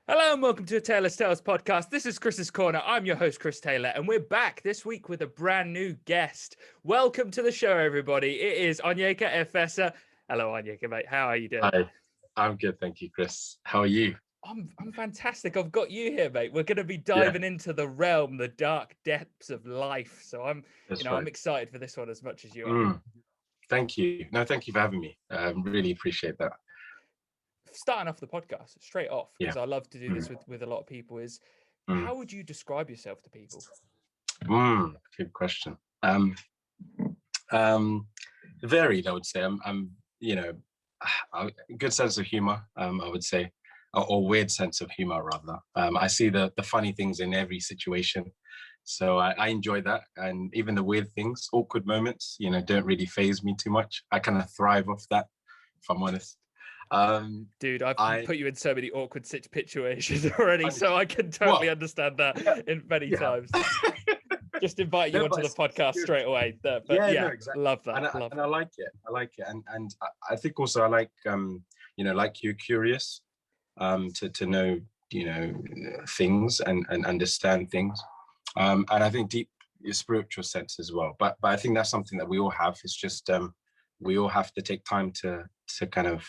Hello and welcome to a Taylor's Tales podcast. This is Chris's Corner. I'm your host, Chris Taylor, and we're back this week with a brand new guest. Welcome to the show, everybody. It is Onyeka Efese. Hello, Onyeka, mate. How are you doing? Hi, I'm good, thank you, Chris. How are you? I'm fantastic. I've got you here, mate. We're going to be Yeah, diving into the realm, the dark depths of life. So that's I'm right. excited for this one as much as you are. Thank you. No, thank you for having me. Really appreciate that. Starting off the podcast straight off, Yeah. because I love to do this Mm, with a lot of people, is mm, how would you describe yourself to people? Good question. Um, Varied, I would say. I'm, a good sense of humor. I would say, or weird sense of humor rather. I see the funny things in every situation, so I enjoy that. And even the weird things, awkward moments, don't really faze me too much. I kind of thrive off that, if I'm honest. Dude, I've I put you in so many awkward situations already, so I can totally what? understand that Yeah, in many yeah. times. Just invite you No, onto but the it's podcast good. straight away. But Yeah, no, yeah, exactly. love that. And I, Love and I that. like it. I like it. And I think also I like like you're curious to know, things and understand things. And I think deep spiritual sense as well. But I think that's something that we all have. It's just we all have to take time to kind of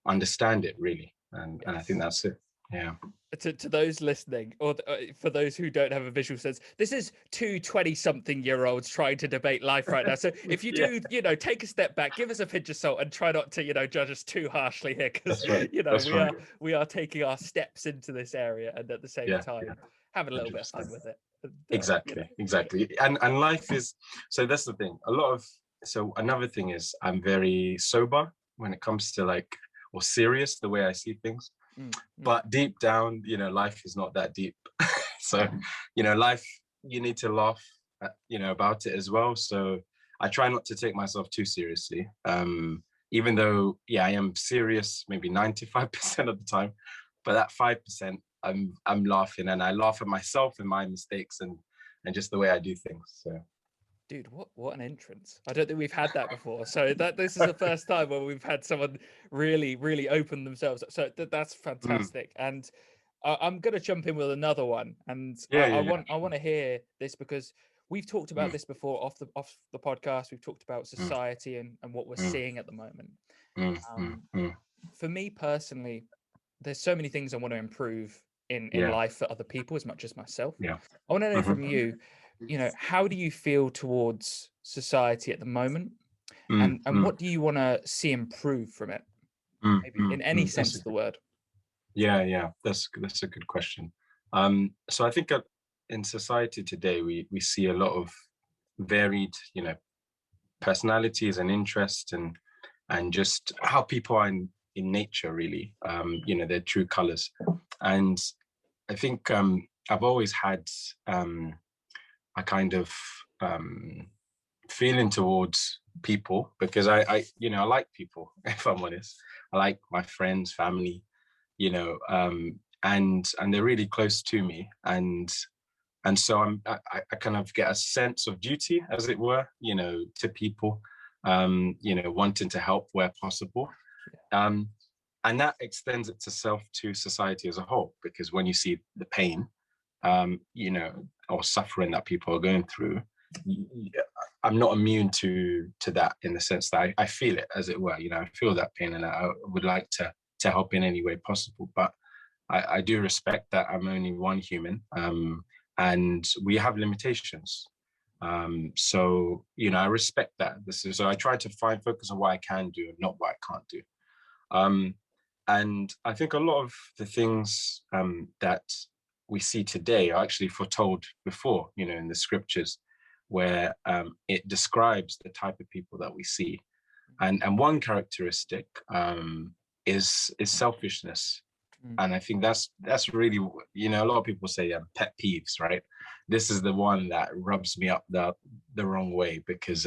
understand it really. And I think Yes. that's it. Yeah. To those listening, or for those who don't have a visual sense, this is two 20-something-year-olds trying to debate life right now. So if you Yeah, do, take a step back, give us a pinch of salt, and try not to, judge us too harshly here, because that's right. That's we right. are taking our steps into this area, and at the same Yeah, time yeah, having a little bit of 100%. fun with it. And, Exactly. And life is, so that's the thing. So another thing is I'm very sober when it comes to or serious the way I see things. But deep down, life is not that deep. So, life, you need to laugh about it as well. So I try not to take myself too seriously. Even though, yeah, I am serious maybe 95% of the time, but that 5%, I'm laughing, and I laugh at myself and my mistakes and just the way I do things. So Dude, what an entrance! I don't think we've had that before. So this is the first time where we've had someone really open themselves up. So that's mm, fantastic. And I'm gonna jump in with another one. And yeah, I yeah, yeah. want to hear this, because we've talked about Mm, this before off the podcast. We've talked about mm, society and what we're mm, seeing at the moment. mm, mm, Um, mm. for me personally, there's so many things I want to improve in Yeah, life for other people as much as myself. yeah. I want to know Hmm. from you, how do you feel towards society at the moment, Mm, and mm, what do you want to see improve from it, maybe in any sense of the word? Yeah. That's a good question. So I think in society today, we see a lot of varied, personalities and interests and just how people are in nature, really, their true colors. And I think I've always had a kind of um, feeling towards people because I like people, if I'm honest. I like my friends, family, and they're really close to me. And so I kind of get a sense of duty, as it were, to people, wanting to help where possible. Um, and that extends it to society as a whole, because when you see the pain, or suffering that people are going through, I'm not immune to that, in the sense that I feel it, as it were. I feel that pain, and I would like to help in any way possible. But I do respect that I'm only one human, and we have limitations. So I respect that. So I try to focus on what I can do and not what I can't do. Um, and I think a lot of the things that we see today are actually foretold before, in the scriptures, where it describes the type of people that we see. And one characteristic is selfishness. Mm. And I think that's really, a lot of people say pet peeves, right? This is the one that rubs me up the wrong way, because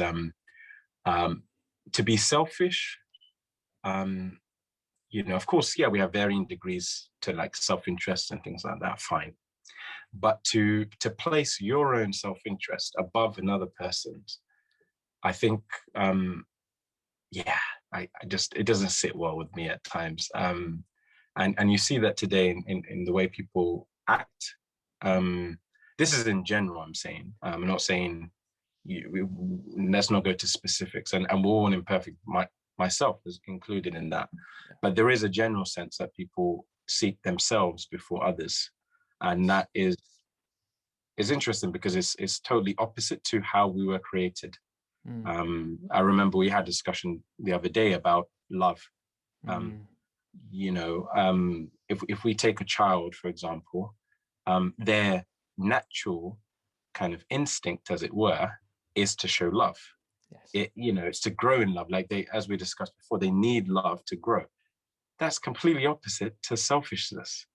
to be selfish, of course, yeah, we have varying degrees to self-interest and things like that, fine. But to place your own self-interest above another person's, I think, yeah, I just, it doesn't sit well with me at times. And you see that today in the way people act. This is in general, I'm saying. I'm not saying, let's not go to specifics. And we're all imperfect, myself is included in that. But there is a general sense that people seek themselves before others. And that is interesting because it's totally opposite to how we were created. I remember we had a discussion the other day about love. If we take a child, for example, their natural kind of instinct, as it were, is to show love. Yes. It's to grow in love. Like as we discussed before, they need love to grow. That's completely opposite to selfishness.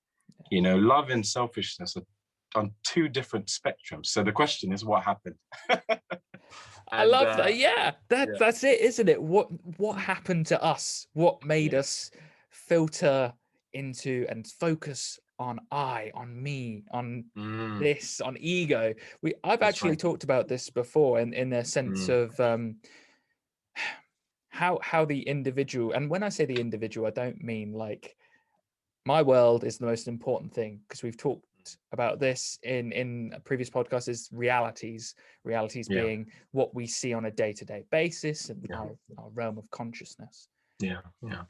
Yes. Love and selfishness are on two different spectrums. So the question is, what happened? I love that. Yeah, that's it, isn't it? What happened to us? What made us filter into and focus on on me, on this, on ego? I've actually talked about this before in the sense of how the individual, and when I say the individual, I don't mean like my world is the most important thing, because we've talked about this in a previous podcast, is realities being what we see on a day-to-day basis and our realm of consciousness. And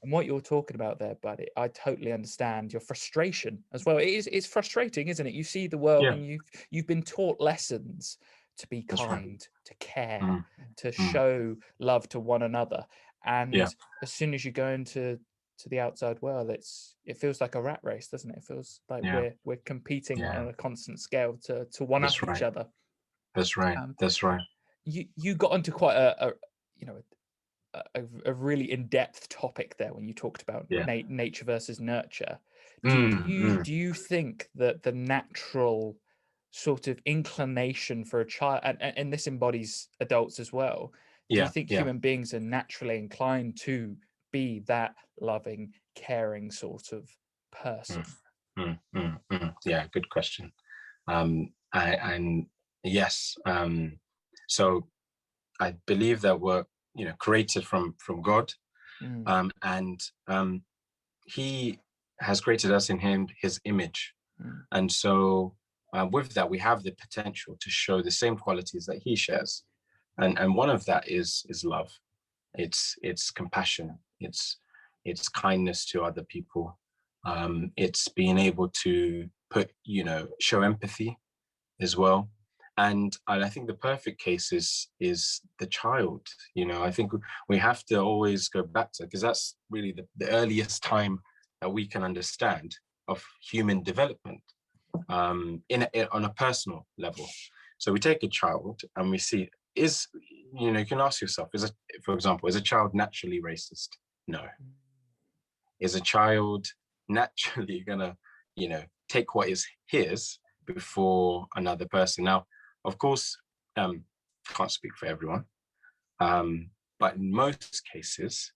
what you're talking about there, buddy, I totally understand your frustration as well. It's frustrating, isn't it? You see the world and you've been taught lessons to be kind, to care, to show love to one another, and as soon as you go into the outside world, it feels like a rat race, doesn't it? It feels like we're competing on a constant scale to one up each other. That's right. That's right. You got onto quite a really in-depth topic there when you talked about nature versus nurture. Do you think that the natural sort of inclination for a child, and this embodies adults as well, do you think human beings are naturally inclined to be that loving, caring sort of person? Yeah, good question. And yes, so I believe that we're created from God, and He has created us in His image, and so with that we have the potential to show the same qualities that He shares, and one of that is love. It's compassion. It's kindness to other people. It's being able to show empathy as well. And I think the perfect case is the child. I think we have to always go back to, because that's really the earliest time that we can understand of human development on a personal level. So we take a child and we see, you can ask yourself, for example, is a child naturally racist? No. Is a child naturally gonna, take what is his before another person? Now, of course, can't speak for everyone, but in most cases,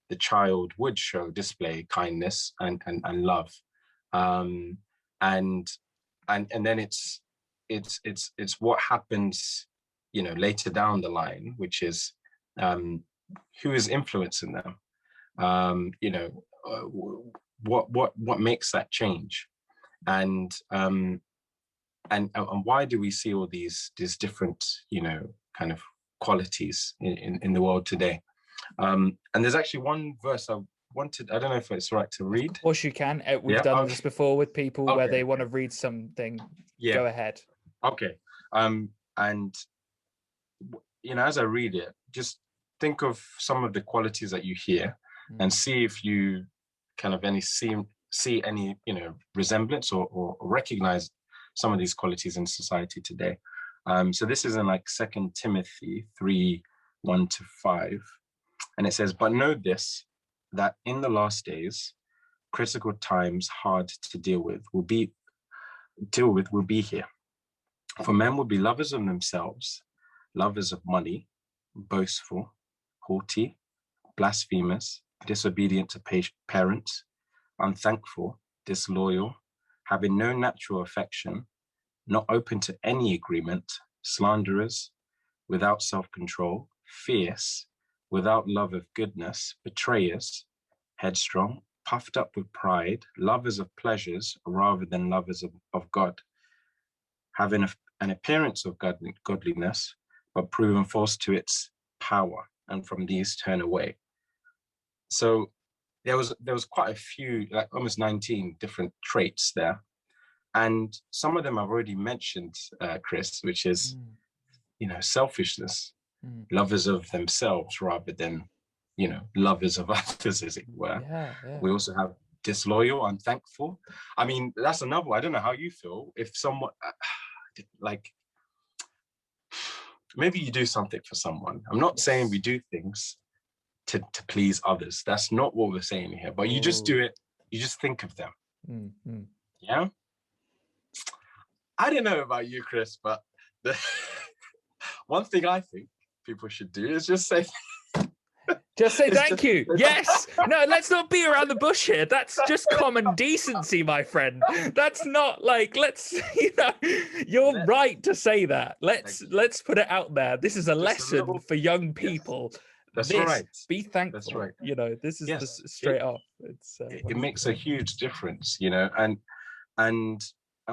the child would display kindness and love, and then it's what happens, later down the line, which is who is influencing them, what makes that change, and why do we see all these different kind of qualities in the world today? And there's actually one verse I don't know if it's right to read. Of course you can. We've done this before with people where they want to read something. Go ahead. Okay. And as I read it, just think of some of the qualities that you hear and see if you kind of see any resemblance or recognize some of these qualities in society today. So this is in 2 Timothy 3:1-5, and it says, "But know this, that in the last days, critical times hard to deal with will be here. For men will be lovers of themselves, lovers of money, boastful, haughty, blasphemous, disobedient to parents, unthankful, disloyal, having no natural affection, not open to any agreement, slanderers, without self-control, fierce, without love of goodness, betrayers, headstrong, puffed up with pride, lovers of pleasures rather than lovers of God, having an appearance of godliness, but proven false to its power, and from these turn away. So there was quite a few, like almost 19 different traits there. And some of them I've already mentioned, Chris, which is, selfishness, lovers of themselves rather than, lovers of others, as it were. Yeah, yeah. We also have disloyal, unthankful. I mean, that's another one. I don't know how you feel. If someone, like, maybe you do something for someone. I'm not saying we do things to please others. That's not what we're saying here. But you just do it. You just think of them. Mm-hmm. Yeah. I don't know about you, Chris, but the one thing I think people should do is just say thank you. Yes. No, let's not be around the bush here. That's just common decency, my friend. That's not like, you're right to say that. Let's put it out there. This is a lesson for young people. Yes. That's right. Be thankful. That's right. This is straight off. It makes a huge difference, and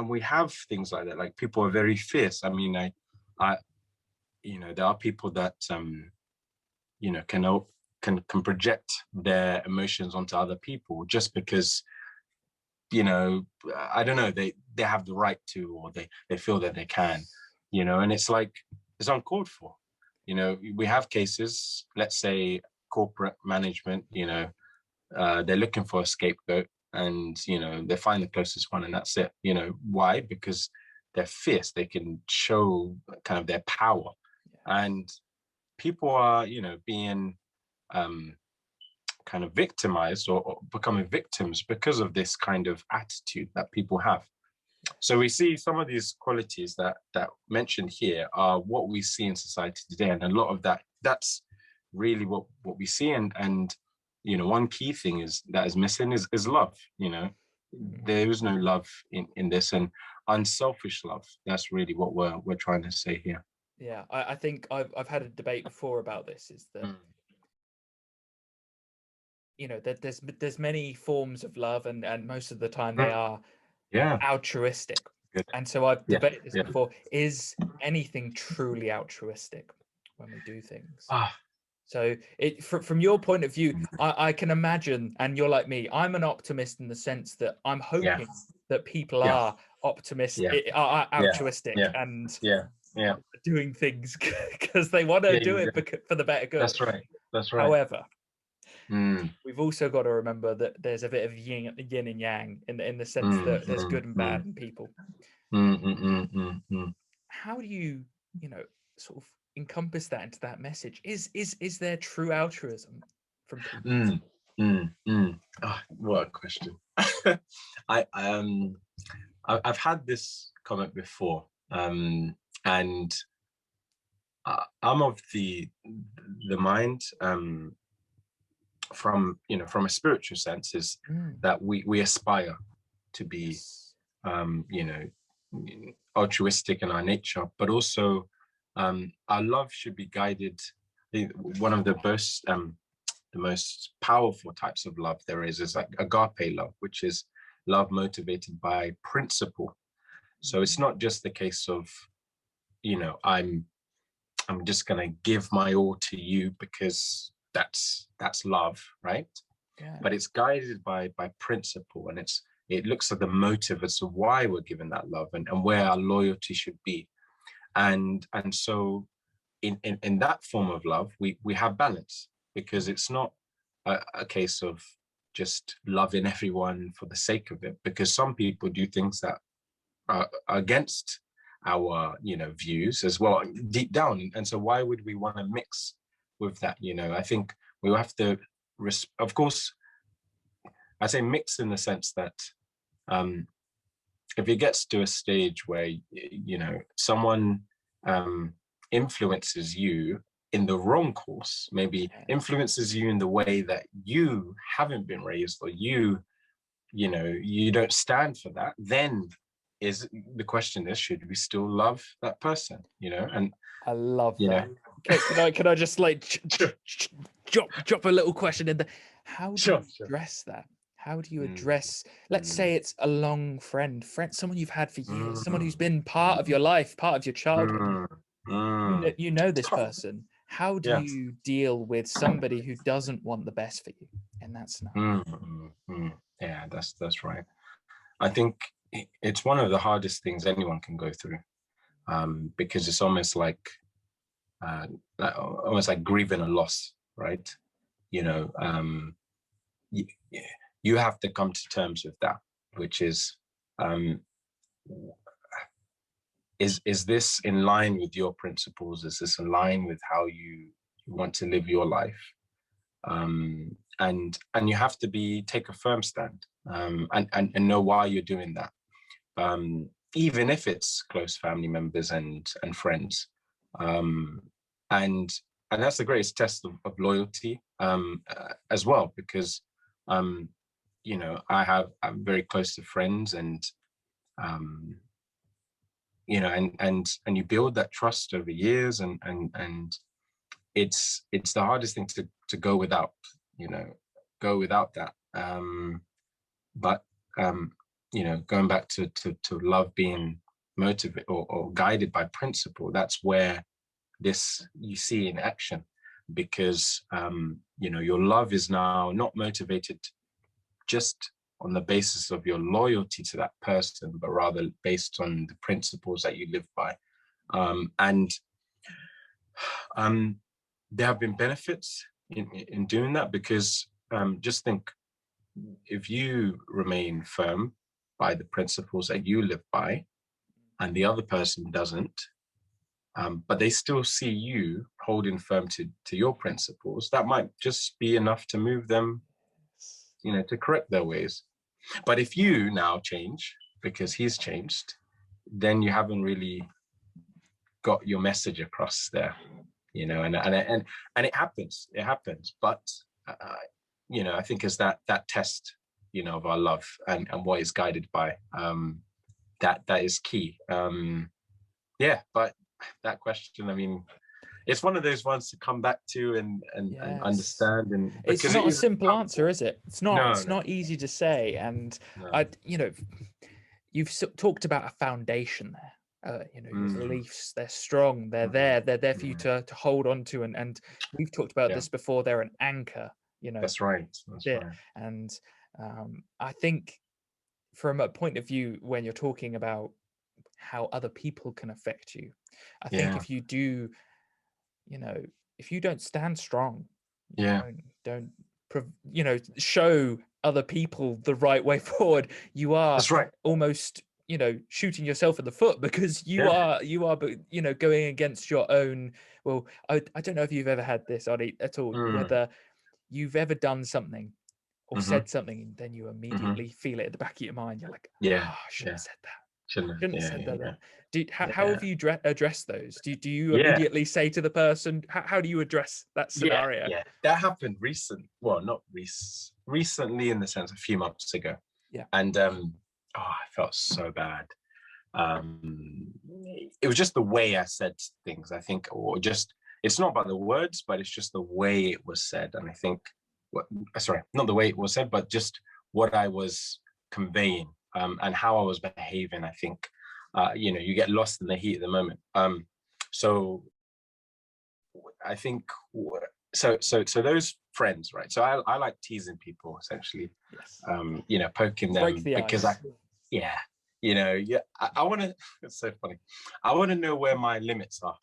we have things like that. Like, people are very fierce. I mean, I there are people that can project their emotions onto other people just because, I don't know, they have the right to, or they feel that they can, and it's like, it's uncalled for. We have cases, let's say corporate management, they're looking for a scapegoat, and, they find the closest one, and that's it. Why? Because they're fierce. They can show kind of their power. And people are, being kind of victimized or becoming victims because of this kind of attitude that people have. So we see some of these qualities that mentioned here are what we see in society today, and a lot of that's really what we see. And one key thing is missing is love. There is no love in this, and unselfish love. That's really what we're trying to say here. Yeah, I think I've had a debate before about this. Is that that there's many forms of love, and most of the time they are altruistic. Good. And so I've debated this before. Is anything truly altruistic when we do things? So from your point of view, I can imagine, and you're like me, I'm an optimist in the sense that I'm hoping that people are optimistic, are altruistic, and doing things because they want to do it for the better good. That's right. However, we've also got to remember that there's a bit of yin and yang in the sense that there's good and bad in people. How do you sort of encompass that into that message? Is there true altruism from people? Oh, what a question. I've had this comment before, and I'm of the mind, from a spiritual sense, is that we aspire to be altruistic in our nature, but also our love should be guided. One of the most powerful types of love there is like agape love, which is love motivated by principle. So it's not just the case of I'm just gonna give my all to you because that's love, right? But it's guided by principle, and it looks at the motive as to why we're given that love, and where our loyalty should be. And so in that form of love, we have balance, because it's not a case of just loving everyone for the sake of it, because some people do things that are against our views as well, deep down. And so why would we want to mix with that? I think we have to, of course, I say mix in the sense that if it gets to a stage where someone influences you in the wrong course, maybe influences you in the way that you haven't been raised, or you don't stand for that, then the question is, should we still love that person? And I love that. Can I just like drop a little question in there? How do you address that? How do you mm, address, let's mm, say it's a long friend, someone you've had for years, someone who's mm, been part of your life, part of your childhood. mm, mm. You know It's this tough. person. How do Yeah. you deal with somebody who doesn't want the best for you in that scenario? Yeah, that's right. I think it's one of the hardest things anyone can go through, because it's uh, almost like grieving a loss, right? You know, you, you have to come to terms with that, which um, is this in line with your principles? Is this in line with how you want to live your life? And you have to take a firm stand, and know why you're doing that, even if it's close family members and friends, um, and and that's the greatest test of loyalty, as well, because I'm very close to friends, and um, and you build that trust over years, and it's the hardest thing to go without, go without that. But going back to love being motivated or guided by principle, that's where this you see in action, because your love is now not motivated just on the basis of your loyalty to that person, but rather based on the principles that you live by. And there have been benefits in doing that, because just think, if you remain firm by the principles that you live by, and the other person doesn't, but they still see you holding firm to your principles, that might just be enough to move them, to correct their ways. But if you now change because he's changed, then you haven't really got your message across there, and it happens. It happens, but I think it's that test, of our love and what is guided by, that is key. Yeah, but that question, I mean, it's one of those ones to come back to and Yes. understand, and It's because it not a is simple answer, uncomfortable. is it? It's No, no, not easy to say. And no. you've talked about a foundation there. Your Mm, beliefs, they're strong, they're mm, there, they're there for you mm. to hold on to. And we've talked about Yeah, this before, they're an anchor, that's right. That's it. right. And I think from a point of view, when you're talking about how other people can affect you, I think Yeah, if you do, you know, if you don't stand strong, yeah, don't show other people the right way forward, you are that's right. almost shooting yourself in the foot, because Yeah. but going against your own. Well, I don't know if you've ever had this, Ollie, at all, Mm, whether you've ever done something or mm-hmm, said something and then you mm-hmm. immediately feel it at the back of your mind. You're like, Yeah, oh, I shouldn't yeah. have said that. Shouldn't have. Shouldn't have Yeah, said yeah, that yeah. then. How Yeah. have you addressed those? Do you Yeah. immediately say to the person, how do you address that Yeah, scenario? yeah. That happened not recently, in the sense a few months ago. Yeah. And I felt so bad. Um it was just the way I said things, I think, or just, it's not about the words, but it's just the way it was said. And I think sorry, not the way it was said, but just what I was conveying, and how I was behaving. I think you get lost in the heat of the moment. So I think so those friends, right? So I like teasing people, essentially, Yes. poking Break them, the because ice. yeah, I want to. It's so funny. I want to know where my limits are.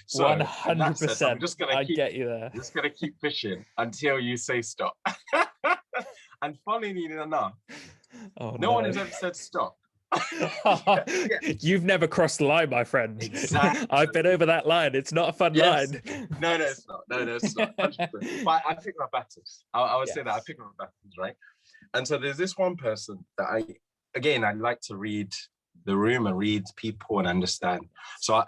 So in that sense, 100%. I get you there. I'm just gonna keep fishing until you say stop. And funnily enough, Oh no one no. has ever said stop. Yeah, yeah, You've never crossed the line, my friend. exactly. I've been over that line. It's not a fun Yes. line. No, it's not. No, it's not. 100%. But I pick my battles. I would say that I Yes. pick my battles, right? And so there's this one person that I like to read the room and read people and understand. So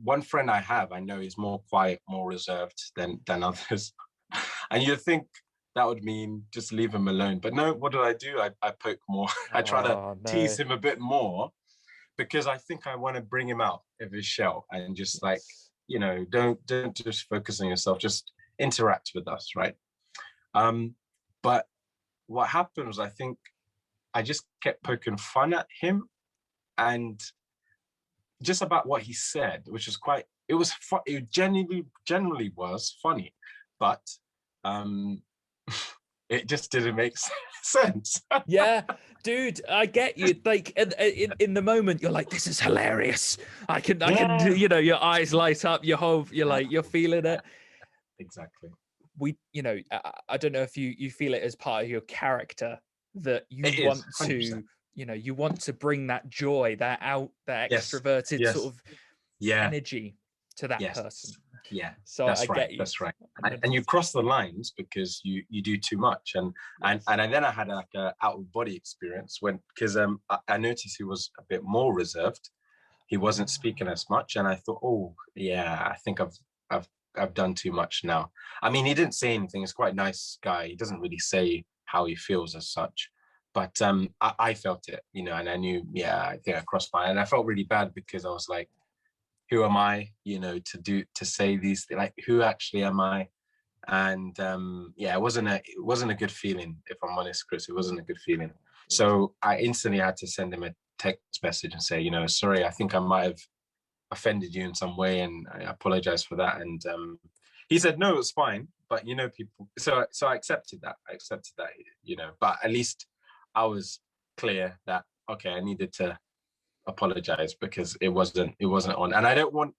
one friend I know is more quiet, more reserved than others. And you'd think that would mean just leave him alone. But no, what do? I poke more. I try to Oh tease no. him a bit more, because I think I want to bring him out of his shell, and just like, Yes. don't just focus on yourself, just interact with us, right? But what happened was, I think I just kept poking fun at him, and just about what he said, which was quite, it was fun. It generally was funny, but it just didn't make sense. Yeah, dude, I get you. Like in the moment, you're like, "This is hilarious." I can, you know, your eyes light up. You're feeling it. Exactly. I don't know if you feel it as part of your character that you It want is 100%. to, you want to bring that joy, that Yes. extroverted Yes. sort of Yeah. energy to that Yes. person. Yeah. So I That's right. get you. That's right. And you cross the lines because you do too much. And then I had like a out of body experience because I noticed he was a bit more reserved. He wasn't speaking as much, and I thought, oh yeah, I think I've done too much now. I mean, he didn't say anything. He's quite a nice guy. He doesn't really say how he feels as such, but I felt it, and I knew, yeah, I think I crossed my, and I felt really bad because I was like, who am I, to say these things? Like, who actually am I? And yeah, it wasn't a good feeling, if I'm honest, Chris. It wasn't a good feeling. So I instantly had to send him a text message and say, sorry, I think I might have offended you in some way, and I apologize for that. And he said, no, it's fine, but people. So I accepted that. But at least I was clear that, okay, I needed to apologize because it wasn't on, and I don't want.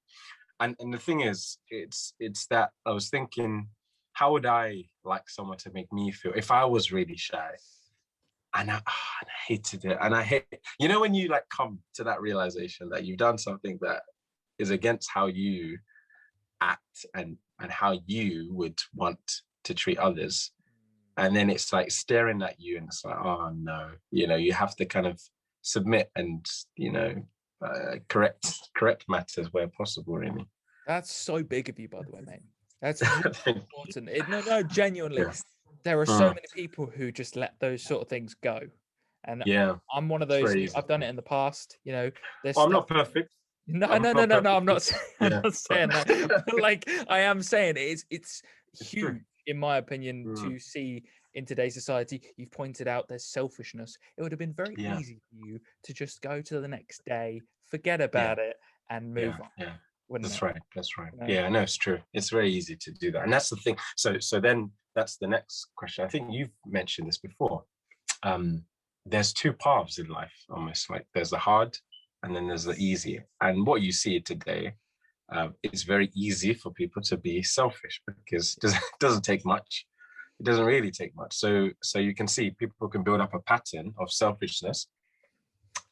And the thing is, it's that I was thinking, how would I like someone to make me feel if I was really shy? And I hated it. And I hate, when you like come to that realization that you've done something that is against how you act and how you would want to treat others. And then it's like staring at you, and it's like, oh no, you have to kind of submit and, correct matters where possible, really. That's so big of you, by the way, mate. That's really important. No, genuinely. Yeah. There are so many people who just let those sort of things go. And yeah, I'm one of those. I've done it in the past. I'm not perfect. No, I'm not saying that. But like, I am saying it's huge, in my opinion, to see in today's society. You've pointed out there's selfishness. It would have been very easy for you to just go to the next day, forget about it, and move on. Yeah. That's right. Yeah, no, it's true. It's very easy to do that, and that's the thing. So then that's the next question. I think you've mentioned this before. There's two paths in life, almost, like there's the hard and then there's the easy. And what you see today, it's very easy for people to be selfish because it doesn't take much. It doesn't really take much. So you can see people can build up a pattern of selfishness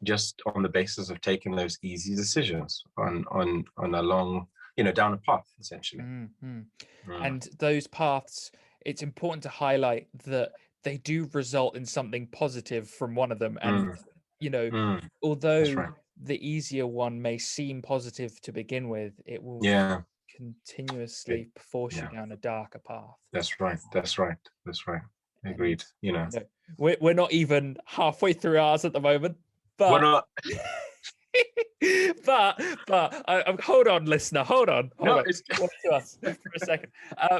just on the basis of taking those easy decisions on a long, down a path, essentially. And those paths, it's important to highlight that they do result in something positive from one of them. And although the easier one may seem positive to begin with, it will continuously force you down a darker path. That's right. Agreed. We're not even halfway through ours at the moment. But we're not. but hold on, listener. Hold on. It's to us for a second.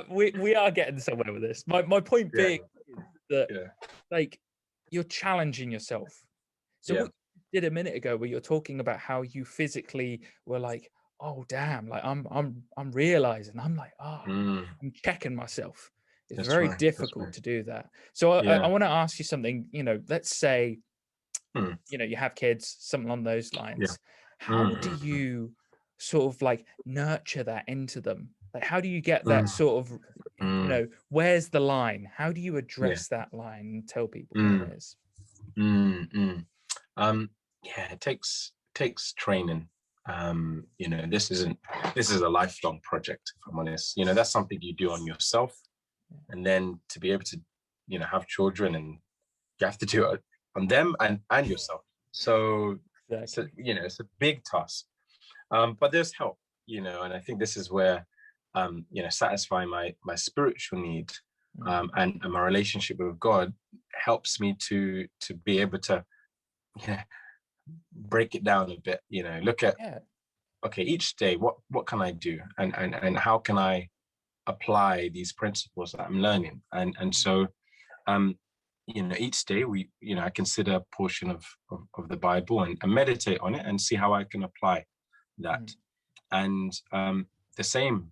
We are getting somewhere with this. My point being is that like you're challenging yourself. So what you did a minute ago, where you're talking about how you physically were like, oh damn, like I'm realizing, I'm like, I'm checking myself. It's very difficult to do that. So I want to ask you something. Let's say. You have kids, something along those lines. How do you sort of like nurture that into them? Like, how do you get that sort of, where's the line? How do you address that line and tell people what it is? It takes training. This is a lifelong project, if I'm honest. That's something you do on yourself, and then to be able to, have children, and you have to do it on them and yourself. So, it's a big task. But there's help, and I think this is where, satisfying my spiritual need and my relationship with God helps me to be able to break it down a bit, look at, okay, each day, what can I do? And how can I apply these principles that I'm learning? And so um, each day I consider a portion of the Bible and meditate on it and see how I can apply that. And the same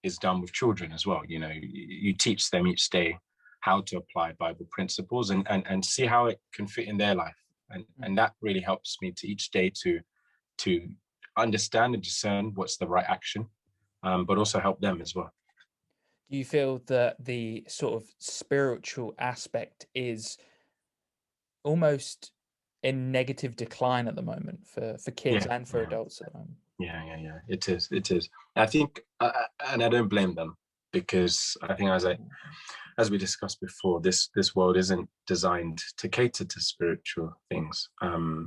is done with children as well. You teach them each day how to apply Bible principles and see how it can fit in their life. And that really helps me to each day to understand and discern what's the right action, but also help them as well. Do you feel that the sort of spiritual aspect is almost in negative decline at the moment for kids and for adults at the moment? Yeah. It is. I think, and I don't blame them, because I think as we discussed before, this world isn't designed to cater to spiritual things.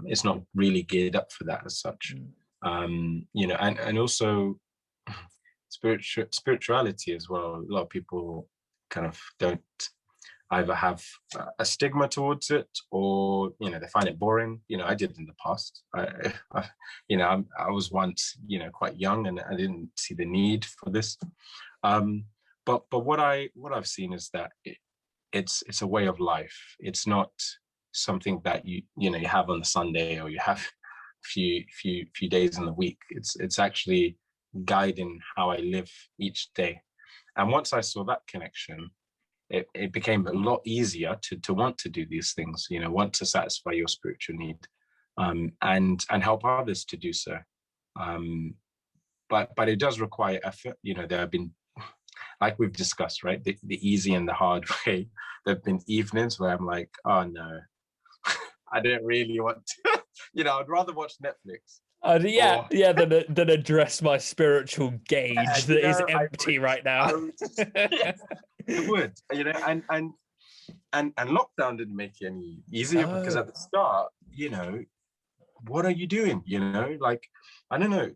It's not really geared up for that as such. And also spirituality as well. A lot of people kind of don't either have a stigma towards it, or they find it boring. I did in the past. I was once quite young, and I didn't see the need for this. But what I've seen is that it's a way of life. It's not something that you have on the Sunday, or you have few days in the week. It's actually guiding how I live each day. And once I saw that connection, it became a lot easier to want to do these things, want to satisfy your spiritual need, and help others to do so. But it does require effort. There have been, like we've discussed, right, the easy and the hard way. There have been evenings where I'm like, oh no, I don't really want to. I'd rather watch Netflix. Than address my spiritual gauge that is empty right now. It would, and lockdown didn't make it any easier, because at the start, what are you doing? Like, I don't know,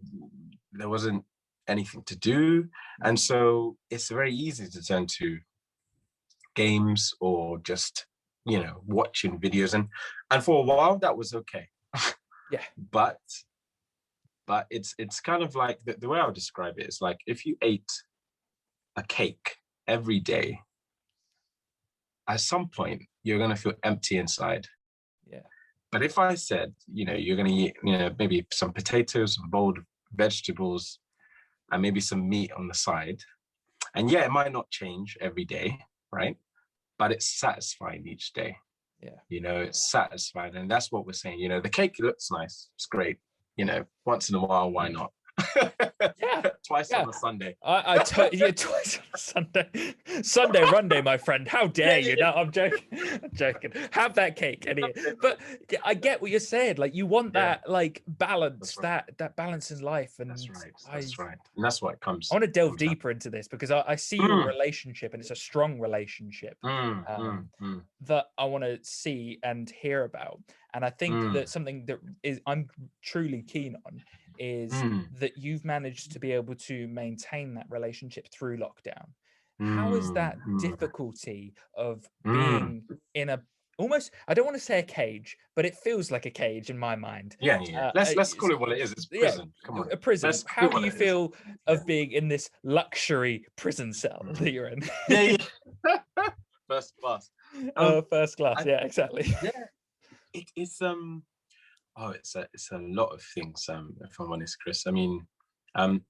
there wasn't anything to do, and so it's very easy to turn to games or just watching videos, and for a while that was okay. But it's kind of like the way I would describe it is like if you ate a cake every day, at some point you're going to feel empty inside. But if I said, you're going to eat, maybe some potatoes, some boiled vegetables, and maybe some meat on the side, and it might not change every day, right? But it's satisfying each day. It's satisfying, and that's what we're saying. The cake looks nice, it's great. Once in a while, why not? Twice on a Sunday. Twice on a Sunday. Sunday run day, my friend. How dare you? No, I'm joking. Have that cake anyway. But I get what you're saying. Like, you want that like balance, that balance in life. And that's right. And that's what it comes. I want to delve deeper into this, because I see your relationship, and it's a strong relationship that I want to see and hear about. And I think that something that I'm truly keen on is that you've managed to be able to maintain that relationship through lockdown. How is that difficulty of being in a almost, I don't want to say a cage, but it feels like a cage in my mind. Let's call it what it is. It's prison. Come on, a prison. How do you feel of being in this luxury prison cell that you're in? First class. First class. Yeah, exactly. It's it's a lot of things, if I'm honest, Chris. I mean, it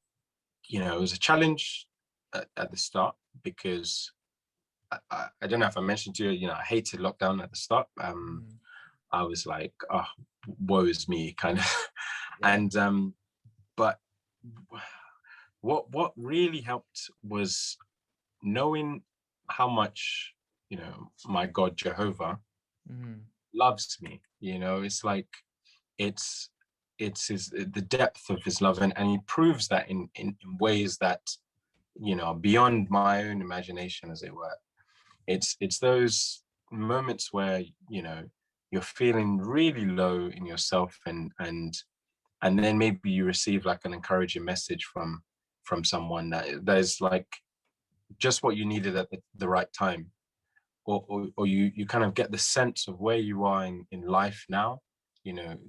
was a challenge at the start, because I don't know if I mentioned to you, I hated lockdown at the start. I was like, oh, woe is me, kind of. And but what really helped was knowing how much my God Jehovah loves me. It's like it's the depth of his love, and he proves that in ways that beyond my own imagination, as it were. It's those moments where you're feeling really low in yourself, and then maybe you receive like an encouraging message from someone that is like just what you needed at the right time, or you kind of get the sense of where you are in life now,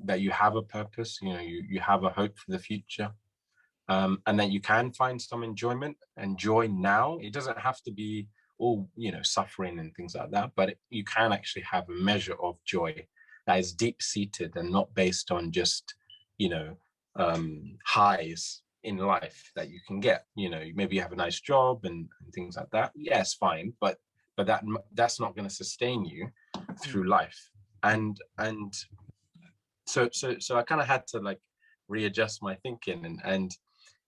that you have a purpose, you have a hope for the future, and that you can find some enjoyment and joy now. It doesn't have to be all, suffering and things like that, but you can actually have a measure of joy that is deep seated and not based on just, highs in life that you can get. Maybe you have a nice job and things like that. Yes, fine, but that's not going to sustain you through life. And so I kind of had to like readjust my thinking,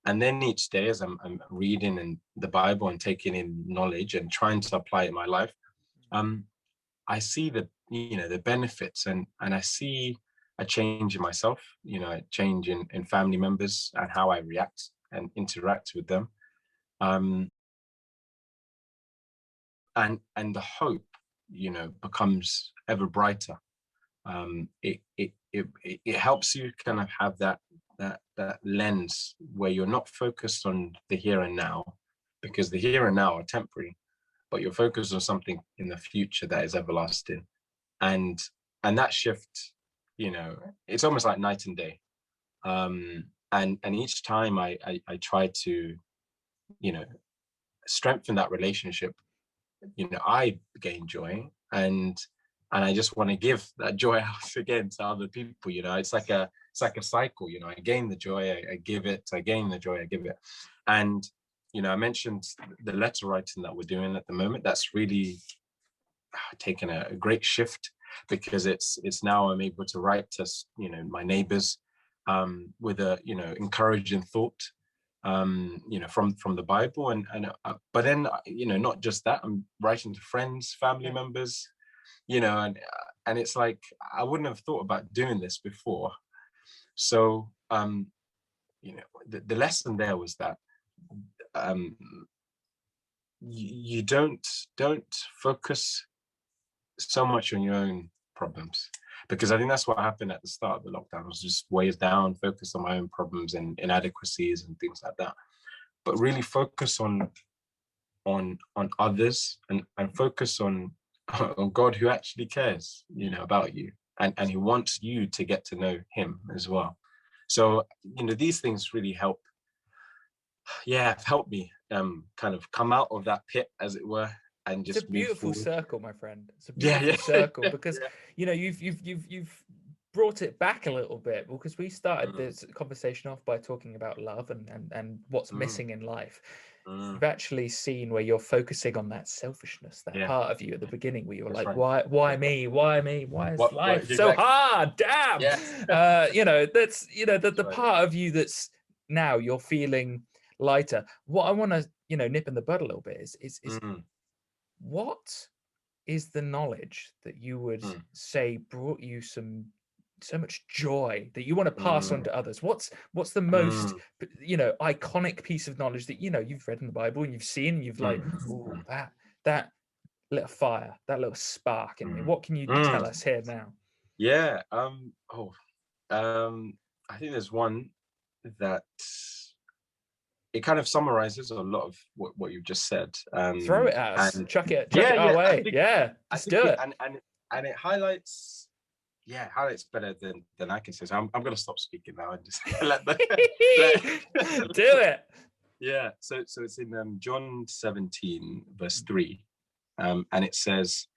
and then each day as I'm reading in the Bible and taking in knowledge and trying to apply it in my life, I see the benefits, and I see a change in myself, a change in family members and how I react and interact with them. And the hope, becomes ever brighter. It helps you kind of have that lens where you're not focused on the here and now, because the here and now are temporary, but you're focused on something in the future that is everlasting. And that shift, it's almost like night and day. And each time I try to, strengthen that relationship, I gain joy, and I just want to give that joy out again to other people. It's like a cycle. I gain the joy, I give it, I gain the joy, I give it. And I mentioned the letter writing that we're doing at the moment. That's really taken a great shift, because it's now I'm able to write to my neighbors with a encouraging thought, from the Bible, and but then not just that, I'm writing to friends, family members, and it's like I wouldn't have thought about doing this before. So the lesson there was that you don't focus so much on your own problems, because I think that's what happened at the start of the lockdown. I was just weighed down, focused on my own problems and inadequacies and things like that, but really focus on others, and focus on God, who actually cares, about you, and he wants you to get to know him as well. So these things really help me kind of come out of that pit, as it were, and just it's a beautiful move circle, my friend. It's a beautiful circle, because you've brought it back a little bit, because we started this conversation off by talking about love and what's missing in life. You've actually seen where you're focusing on that selfishness, that part of you at the beginning where you're like, why me? Why is life so hard? Damn. That's the part of you that's now you're feeling lighter. What I want to nip in the bud a little bit is what is the knowledge that you would say brought you so much joy that you want to pass on to others? What's the most iconic piece of knowledge that you've read in the Bible and you've seen and you've like, oh, that lit a fire, that little spark in me? What can you tell us here now? I think there's one that it kind of summarizes a lot of what you've just said. Throw it at us, chuck it our way. Let's do it. And it highlights better than I can say. So I'm going to stop speaking now and just let do it. Yeah. So it's in John 17 verse 3, and it says,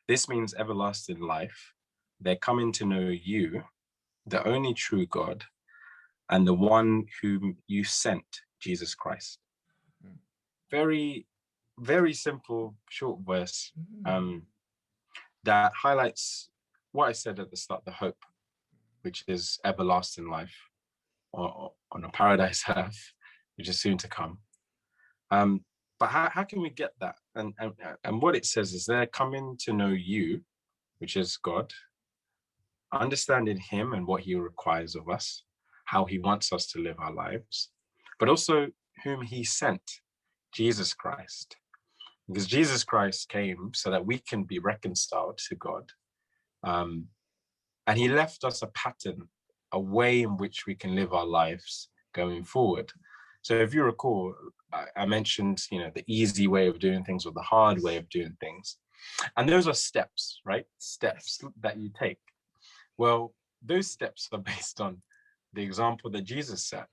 "This means everlasting life. They're coming to know you, the only true God, and the one whom you sent, Jesus Christ." Very, very simple, short verse that highlights what I said at the start: the hope, which is everlasting life, or on a paradise earth, which is soon to come. But how can we get that? And what it says is they're coming to know you, which is God, understanding him and what he requires of us, how he wants us to live our lives, but also whom he sent, Jesus Christ. Because Jesus Christ came so that we can be reconciled to God. And he left us a pattern, a way in which we can live our lives going forward. So if you recall, I mentioned, the easy way of doing things or the hard way of doing things. And those are steps, right? Steps that you take. Well, those steps are based on the example that Jesus set.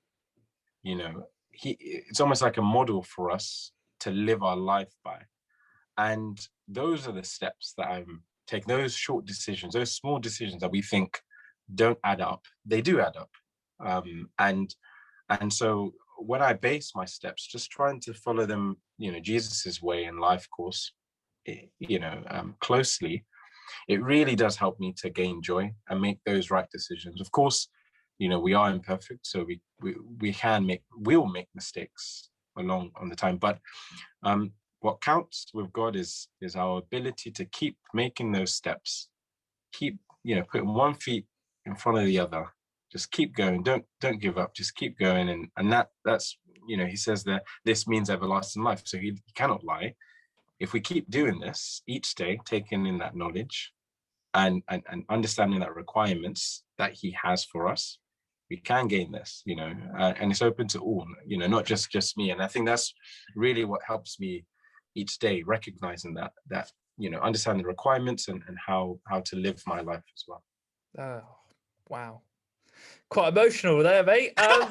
It's almost like a model for us to live our life by. And those are the steps that I'm taking, those short decisions, those small decisions that we think don't add up, they do add up. And so when I base my steps, just trying to follow them, Jesus's way and life course, closely, it really does help me to gain joy and make those right decisions. Of course, we are imperfect, so we'll make mistakes along on the time. But what counts with God is our ability to keep making those steps, keep putting one feet in front of the other, just keep going, don't give up, just keep going. And that's he says that this means everlasting life, so he cannot lie. If we keep doing this each day, taking in that knowledge and understanding that requirements that he has for us, we can gain this, and it's open to all, not just me. And I think that's really what helps me each day, recognizing that understanding the requirements and how to live my life as well. Oh, wow. Quite emotional there, mate. No,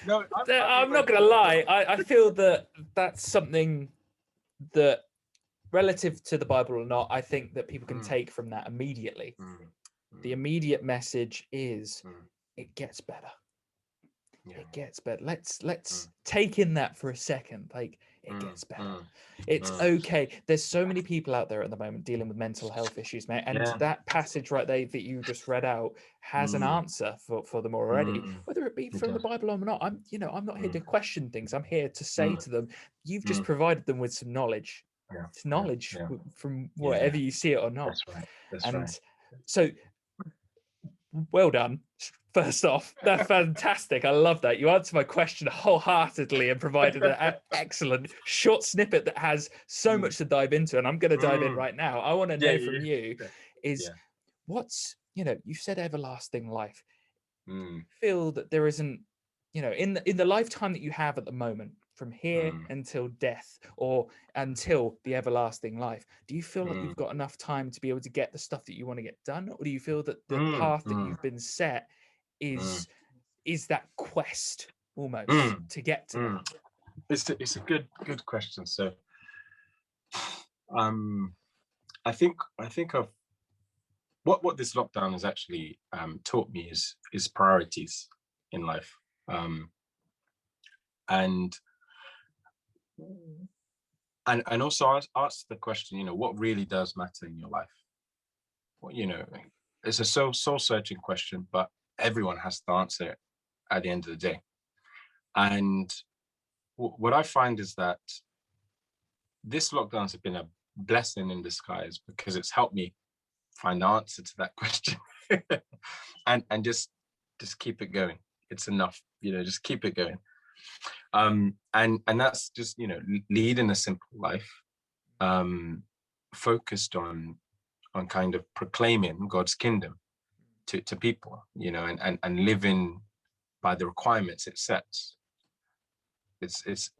I'm not going to lie. I feel that that's something that, relative to the Bible or not, I think that people can take from that immediately. The immediate message is it gets better. Yeah. It gets better. Let's take in that for a second. Like, it gets better. It's okay. There's so many people out there at the moment dealing with mental health issues, mate. And that passage right there that you just read out has an answer for them already, whether it be from the Bible or not. I'm not here to question things. I'm here to say to them, you've just provided them with some knowledge. Yeah. It's knowledge from whatever you see it or not. That's right. That's right. So, well done. First off, that's fantastic. I love that. You answered my question wholeheartedly and provided an excellent short snippet that has so much to dive into. And I'm going to dive in right now. I want to know from you is what's, you said everlasting life. Feel that there isn't, in the lifetime that you have at the moment, from here until death or until the everlasting life, do you feel like you've got enough time to be able to get the stuff that you want to get done? Or do you feel that the path that you've been set is that quest almost to get to that? It's a good question. So I think of what this lockdown has actually taught me is priorities in life. And also ask the question, what really does matter in your life? Well, it's a soul searching question, but everyone has to answer it at the end of the day. And what I find is that this lockdown has been a blessing in disguise, because it's helped me find the answer to that question and just keep it going. It's enough, just keep it going. And that's just, leading a simple life, focused on kind of proclaiming God's kingdom to people, and living by the requirements it sets. It's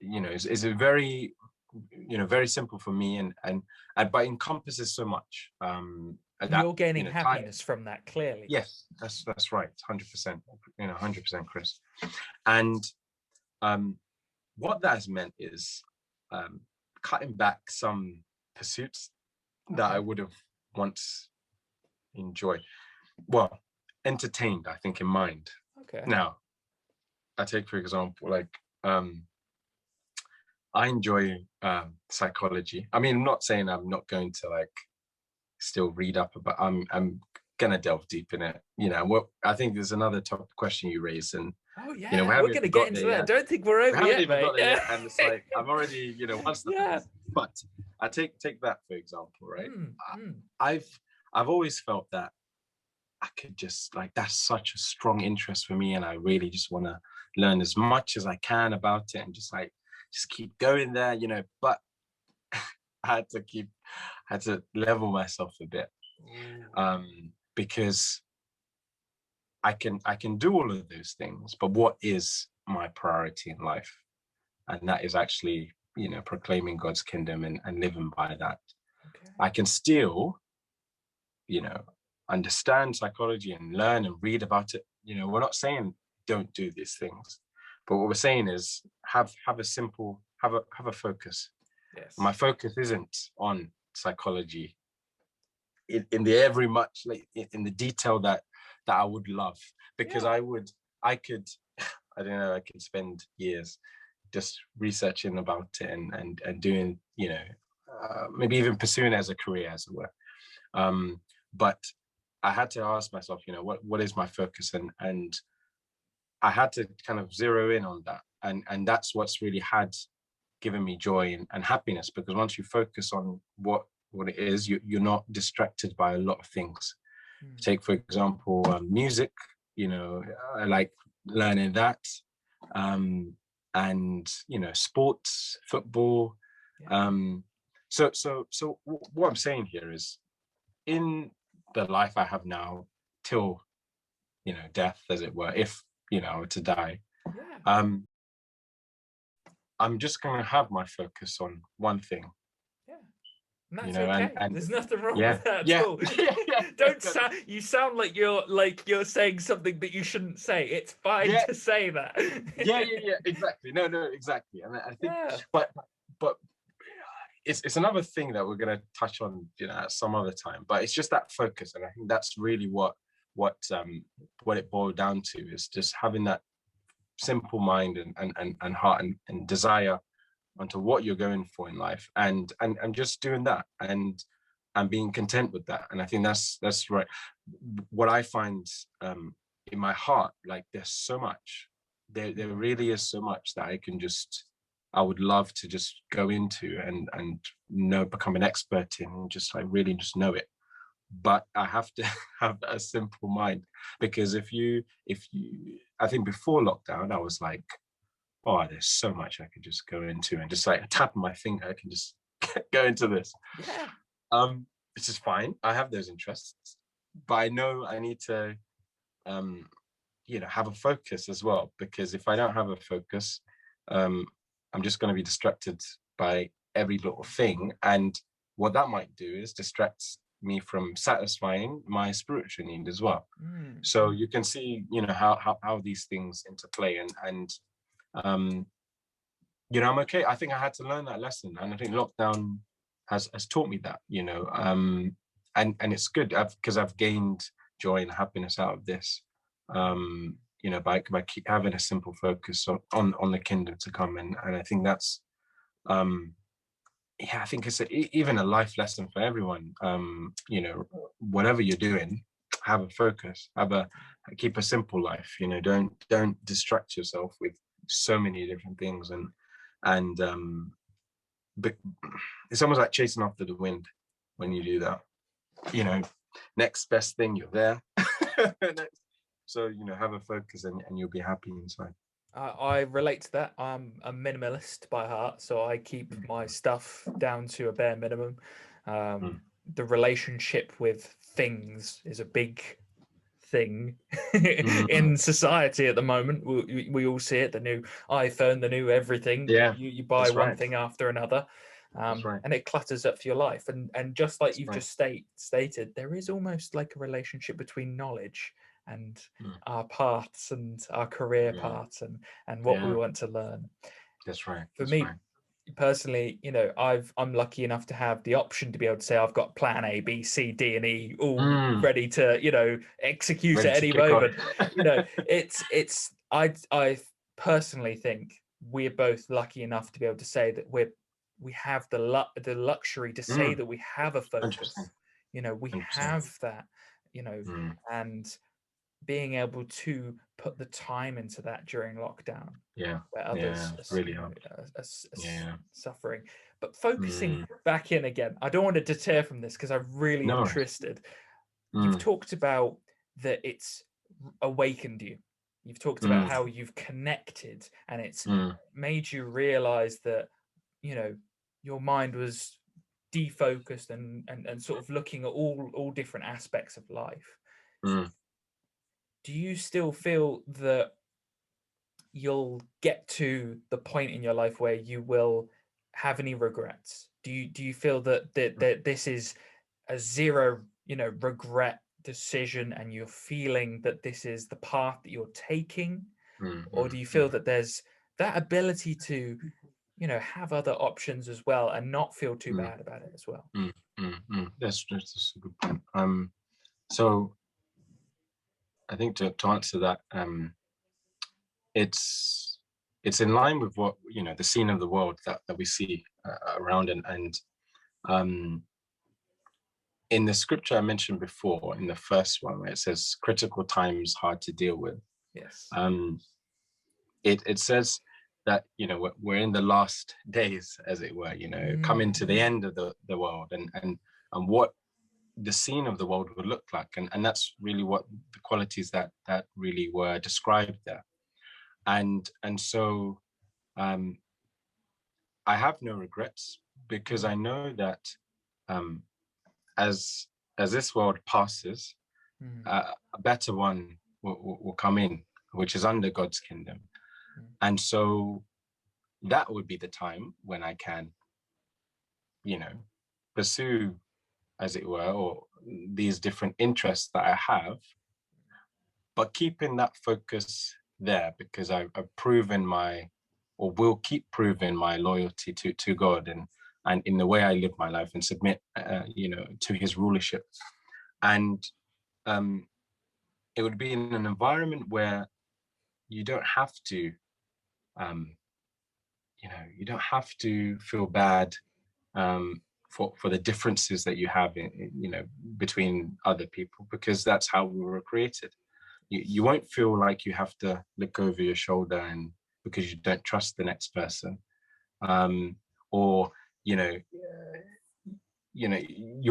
a very, very simple for me, and but encompasses so much. You're gaining happiness from that, clearly. Yes, that's right, 100%. 100%, Chris. And what that has meant is cutting back some pursuits that I would have once entertained, I think, in mind. Okay. Now, I take, for example, like I enjoy psychology. I mean, I'm not saying I'm not going to still read up, but I'm gonna delve deep in it. I think there's another top question you raised, and we're gonna get into that. Don't think we're over yet, mate. Yet, and it's like I'm already, one step. But I take that for example, right? I've always felt that I could just that's such a strong interest for me, and I really just want to learn as much as I can about it, and just keep going there, But I had to level myself a bit, because I can do all of those things, but what is my priority in life? And that is actually, proclaiming God's kingdom and living by that. Okay. I can still, understand psychology and learn and read about it. We're not saying don't do these things, but what we're saying is have a focus, Yes. My focus isn't on psychology in the every much like in the detail that I would love, because Yeah. I could I don't know, I could spend years just researching about it and doing, maybe even pursuing it as a career, as it were. But I had to ask myself, what is my focus, and I had to kind of zero in on that, and that's what's really had given me joy and happiness, because once you focus on what it is, you're not distracted by a lot of things. Take, for example, music. I like learning that, and sports, football. Yeah. So what I'm saying here is, in the life I have now, till death, as it were, if I were to die, Yeah. I'm just going to have my focus on one thing. Yeah. And that's okay. And There's nothing wrong yeah, with that at yeah, all. yeah, Don't sound. You sound like you're saying something that you shouldn't say. It's fine yeah, to say that. yeah, exactly. No, exactly. And I think, Yeah. but it's another thing that we're going to touch on, at some other time. But it's just that focus, and I think that's really what it boiled down to, is just having that simple mind and heart and desire onto what you're going for in life, and just doing that, and being content with that. And I think that's right. What I find, in my heart, like, there's so much, there really is so much that I would love to just go into and become an expert in, and just like really just know it. But I have to have a simple mind, because if you I think before lockdown, I was like, oh, there's so much I could just go into, and just like a tap of my finger, I can just go into this. Yeah. Which is fine. I have those interests, but I know I need to, have a focus as well, because if I don't have a focus, I'm just going to be distracted by every little thing. And what that might do is distract me from satisfying my spiritual need as well. So you can see, how these things interplay, and I'm okay. I think I had to learn that lesson, and I think lockdown has taught me that, and it's good, because I've gained joy and happiness out of this, by keep having a simple focus on the kingdom to come, and I think that's, I think it's even a life lesson for everyone. Whatever you're doing, have a focus, keep a simple life. Don't distract yourself with so many different things, and but it's almost like chasing after the wind when you do that. Next best thing, you're there. So have a focus, and you'll be happy inside. I relate to that. I'm a minimalist by heart, so I keep my stuff down to a bare minimum. The relationship with things is a big thing in society at the moment. We all see it: the new iPhone, the new everything. Yeah, You buy that's one right. thing after another, That's right. and it clutters up your life. And just like That's you've right. just stated, there is almost like a relationship between knowledge and our paths and our career paths and what we want to learn. That's right. For That's me right. personally, I'm lucky enough to have the option to be able to say I've got plan A, B, C, D, and E all ready to execute Ready at to any kick on. moment. It's I personally think we're both lucky enough to be able to say that we have the luxury to say that we have a focus. 100%. We 100%. have that, and being able to put the time into that during lockdown, Yeah. where Yeah. others Really helped. are Yeah. suffering. But focusing back in again, I don't want to deter from this because I'm really No. interested. You've talked about that it's awakened you. You've talked about how you've connected, and it's made you realize that your mind was defocused and sort of looking at all different aspects of life. Do you still feel that you'll get to the point in your life where you will have any regrets? Do you feel that this is a zero, regret decision, and you're feeling that this is the path that you're taking? Or do you feel that there's that ability to have other options as well and not feel too bad about it as well. That's a good point. So I think to answer that, it's in line with what the scene of the world that we see around, and in the scripture I mentioned before, in the first one, where it says critical times hard to deal with. Yes. It says that we're in the last days, as it were, coming to the end of the world, and what the scene of the world would look like, and that's really what the qualities that really were described there. And so I have no regrets, because I know that as this world passes, a better one will come in, which is under God's kingdom. And so that would be the time when I can, pursue, as it were, or these different interests that I have, but keeping that focus there, because I've proven or will keep proving my loyalty to God, and in the way I live my life and submit, to His rulership. And it would be in an environment where you don't have to, you don't have to feel bad for the differences that you have between other people, because that's how we were created. You won't feel like you have to look over your shoulder, and because you don't trust the next person, or you'll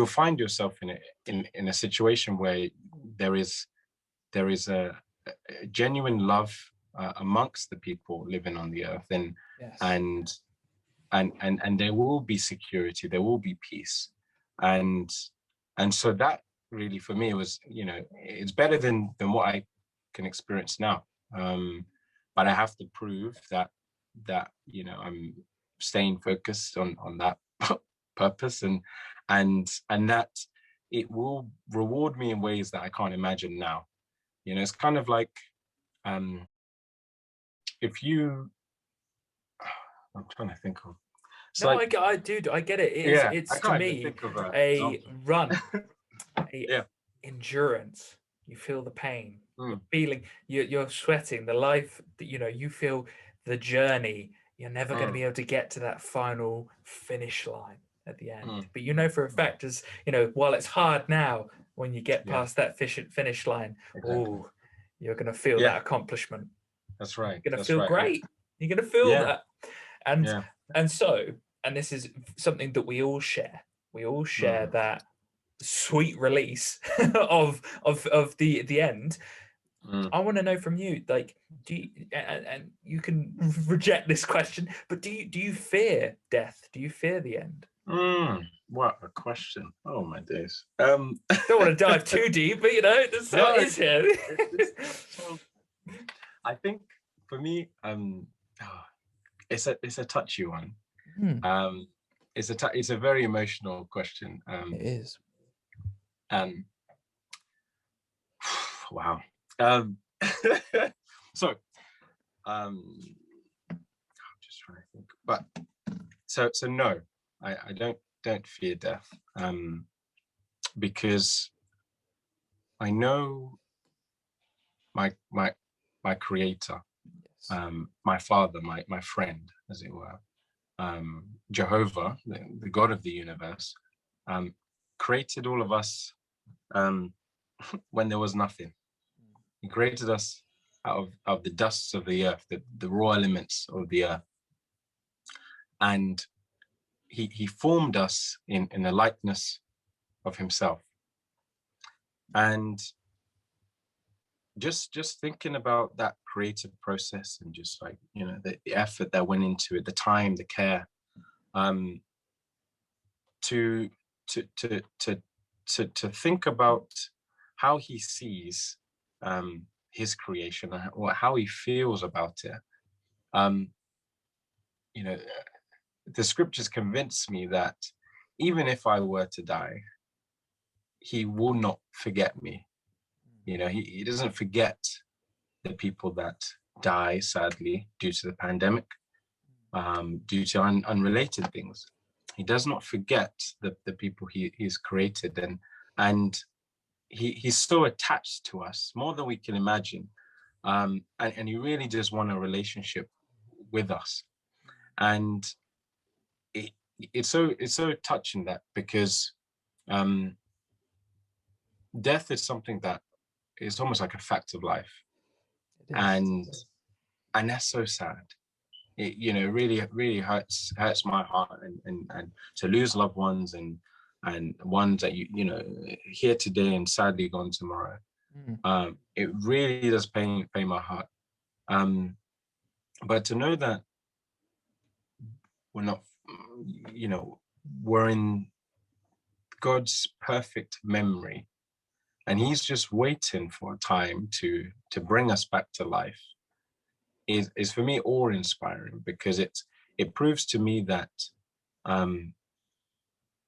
find yourself in a situation where there is a genuine love amongst the people living on the earth, and Yes. and there will be security, there will be peace, and so that really for me was, it's better than what I can experience now, but I have to prove that I'm staying focused on that purpose, and that it will reward me in ways that I can't imagine now. It's kind of like, if you I'm trying to think of. It's No, like, I get it. yeah, I It's to can't even me think of an a example. run, a Yeah. endurance. You feel the pain, you're Mm, feeling, you're sweating. The life that you feel the journey. You're never going to be mm, able to get to that final finish line at the end. mm, But for a mm. fact, as while it's hard now, when you get Yeah, past that finish line, exactly. oh, you're going to feel Yeah, that accomplishment. that's right. You're going to That's feel right. great. You're going to feel Yeah, that. And yeah. and so, and this is something that we all share. We all share Mm, that sweet release of the end. mm, I want to know from you, like, do you, and you can reject this question, but do you fear death? Do you fear the end? what a question. Oh my days. Don't want to dive too deep, but that's how No, it is here. so I think for me, oh, it's a touchy one. Hmm, Um, it's a very emotional question. it is. Um, wow. Um, so, I'm just trying to think. But so no, I don't fear death, because I know my creator, Yes. my father, my friend, as it were, Jehovah, the God of the universe, created all of us when there was nothing. He created us out of the dusts of the earth, the raw elements of the earth. And he formed us in the likeness of himself. And just thinking about that creative process, and just like, the effort that went into it, the time, the care, to to to to to think about how he sees his creation, or how he feels about it. Um, you know, the scriptures convince me that even if I were to die, he will not forget me. He doesn't forget the people that die, sadly, due to the pandemic. due to unrelated things. He does not forget the people he's created, and he's so attached to us more than we can imagine. And he really just want a relationship with us. And it's so touching, that because death is something that is almost like a fact of life. And that's so sad. It, really hurts my heart, and to lose loved ones, and ones that here today and sadly gone tomorrow. It really does pain my heart. But to know that we're not, we're in God's perfect memory, and he's just waiting for a time to bring us back to life, is for me awe-inspiring, because it proves to me that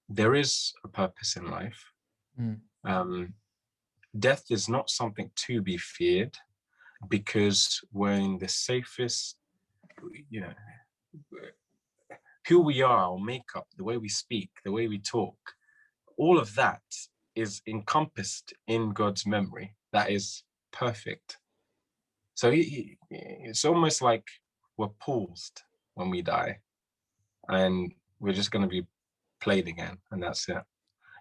there is a purpose in life. Death is not something to be feared, because we're in the safest, who we are, our makeup, the way we speak, the way we talk, all of that is encompassed in God's memory that is perfect. So it's almost like we're paused when we die, and we're just going to be played again, and that's it.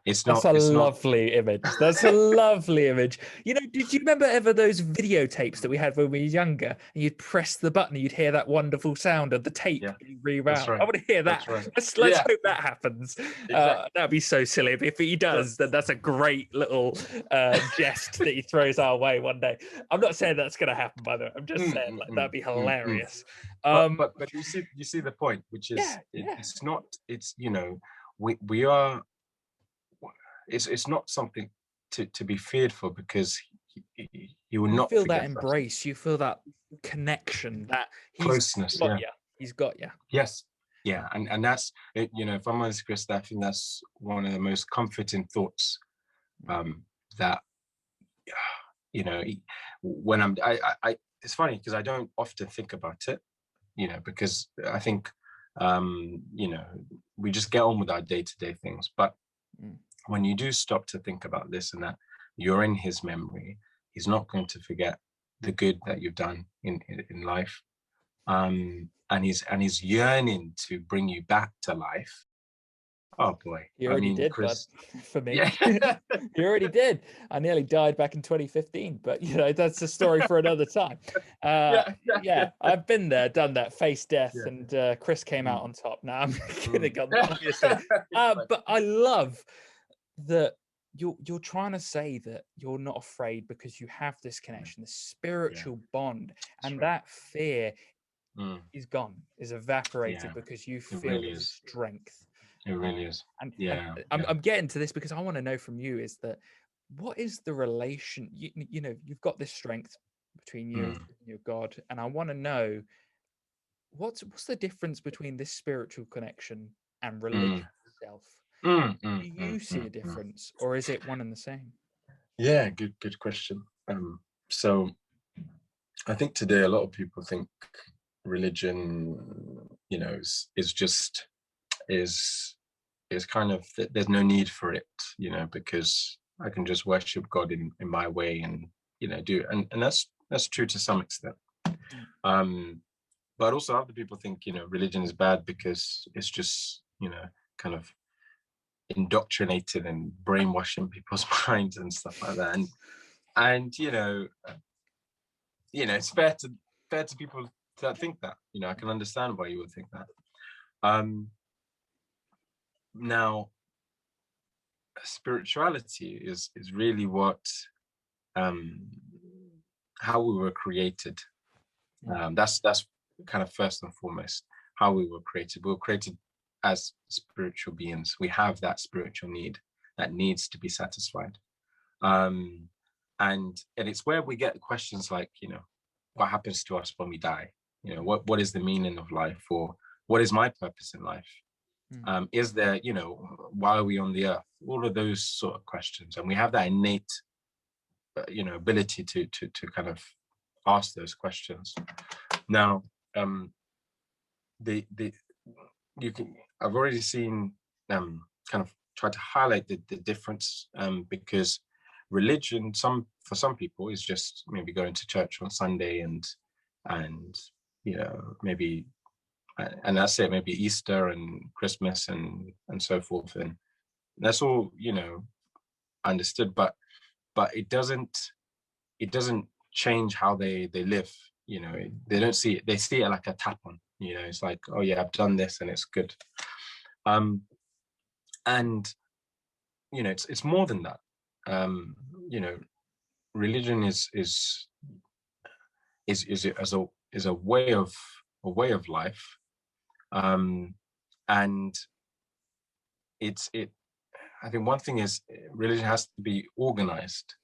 That's a lovely image. That's a lovely image. Did you remember ever those videotapes that we had when we were younger, and you'd press the button and you'd hear that wonderful sound of the tape being rewound? Right. I want to hear that. Right. Let's hope that happens. Exactly. That'd be so silly. If he does, then that's a great little jest that he throws our way one day. I'm not saying that's going to happen, by the way. I'm just saying that'd be hilarious. But you see the point, which is it's not. It's we are. It's not something to be feared for, because he will not feel forget that embrace. You feel that connection, that closeness. He's got you. Yes. Yeah. And that's it, if I'm honest, Chris, I think that's one of the most comforting thoughts, that when I it's funny, because I don't often think about it, because I think we just get on with our day-to-day things. But when you do stop to think about this, and that you're in his memory, he's not going to forget the good that you've done in life. And he's yearning to bring you back to life. Oh boy. You already did, Chris, bud, for me. You already did. I nearly died back in 2015, but that's a story for another time. I've been there, done that, faced death, and Chris came out on top. Now I'm kidding, obviously. But I love that you're trying to say that you're not afraid because you have this connection, this spiritual bond, and that fear is gone, is evaporated, because you feel the strength. It really is. And I'm getting to this because I want to know from you, is that what is the relation? You've got this strength between you and your God, and I want to know what's the difference between this spiritual connection and religion itself. Do you see a difference, or is it one and the same? Yeah, good question. So I think today a lot of people think religion, is kind of, there's no need for it, because I can just worship God in my way, and and that's true to some extent. But also other people think religion is bad because it's just kind of indoctrinated and brainwashing people's minds and stuff like that. And it's fair to people that think that. I can understand why you would think that. Now, spirituality is really what how we were created. That's kind of first and foremost how we were created. We were created as spiritual beings. We have that spiritual need that needs to be satisfied. And it's where we get questions like, what happens to us when we die? What is the meaning of life, or what is my purpose in life? Is there, why are we on the earth? All of those sort of questions. And we have that innate, ability to kind of ask those questions. Now, the you can I've already seen kind of try to highlight the difference, because religion, for some people, is just maybe going to church on Sunday and maybe, and that's it, maybe Easter and Christmas and so forth, and that's all understood, but it doesn't change how they live. They don't see it, they see it like a tap on. It's like, oh yeah, I've done this and it's good. And it's more than that. Religion is a way of life, and I think one thing is, religion has to be organized.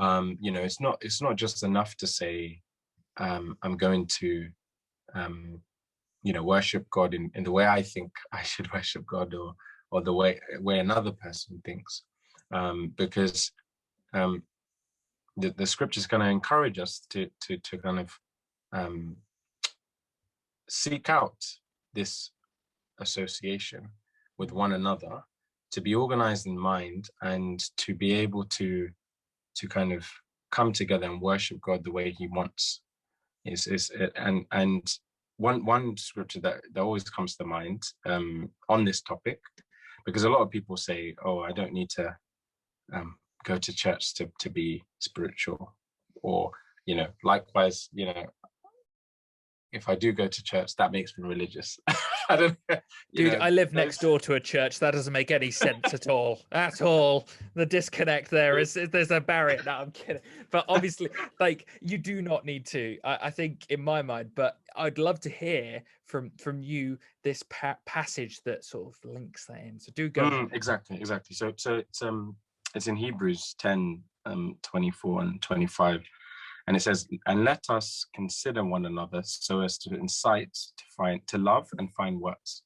It's not just enough to say, I'm going to worship God in the way I think I should worship God, or the way another person thinks, because the scripture is going to encourage us to kind of seek out this association with one another, to be organized in mind, and to be able to kind of come together and worship God the way He wants. And one scripture that always comes to mind on this topic, because a lot of people say, oh, I don't need to go to church to be spiritual, or likewise, if I do go to church, that makes me religious. I don't Dude, I live next door to a church. That doesn't make any sense at all. At all. The disconnect there is, there's a barrier. No, I'm kidding. But obviously, like, you do not need to, I think, in my mind. But I'd love to hear from you this passage that sort of links that in. So do go. Exactly. So it's in Hebrews 10, 24 and 25. And it says, and let us consider one another so as to incite, to love and find works,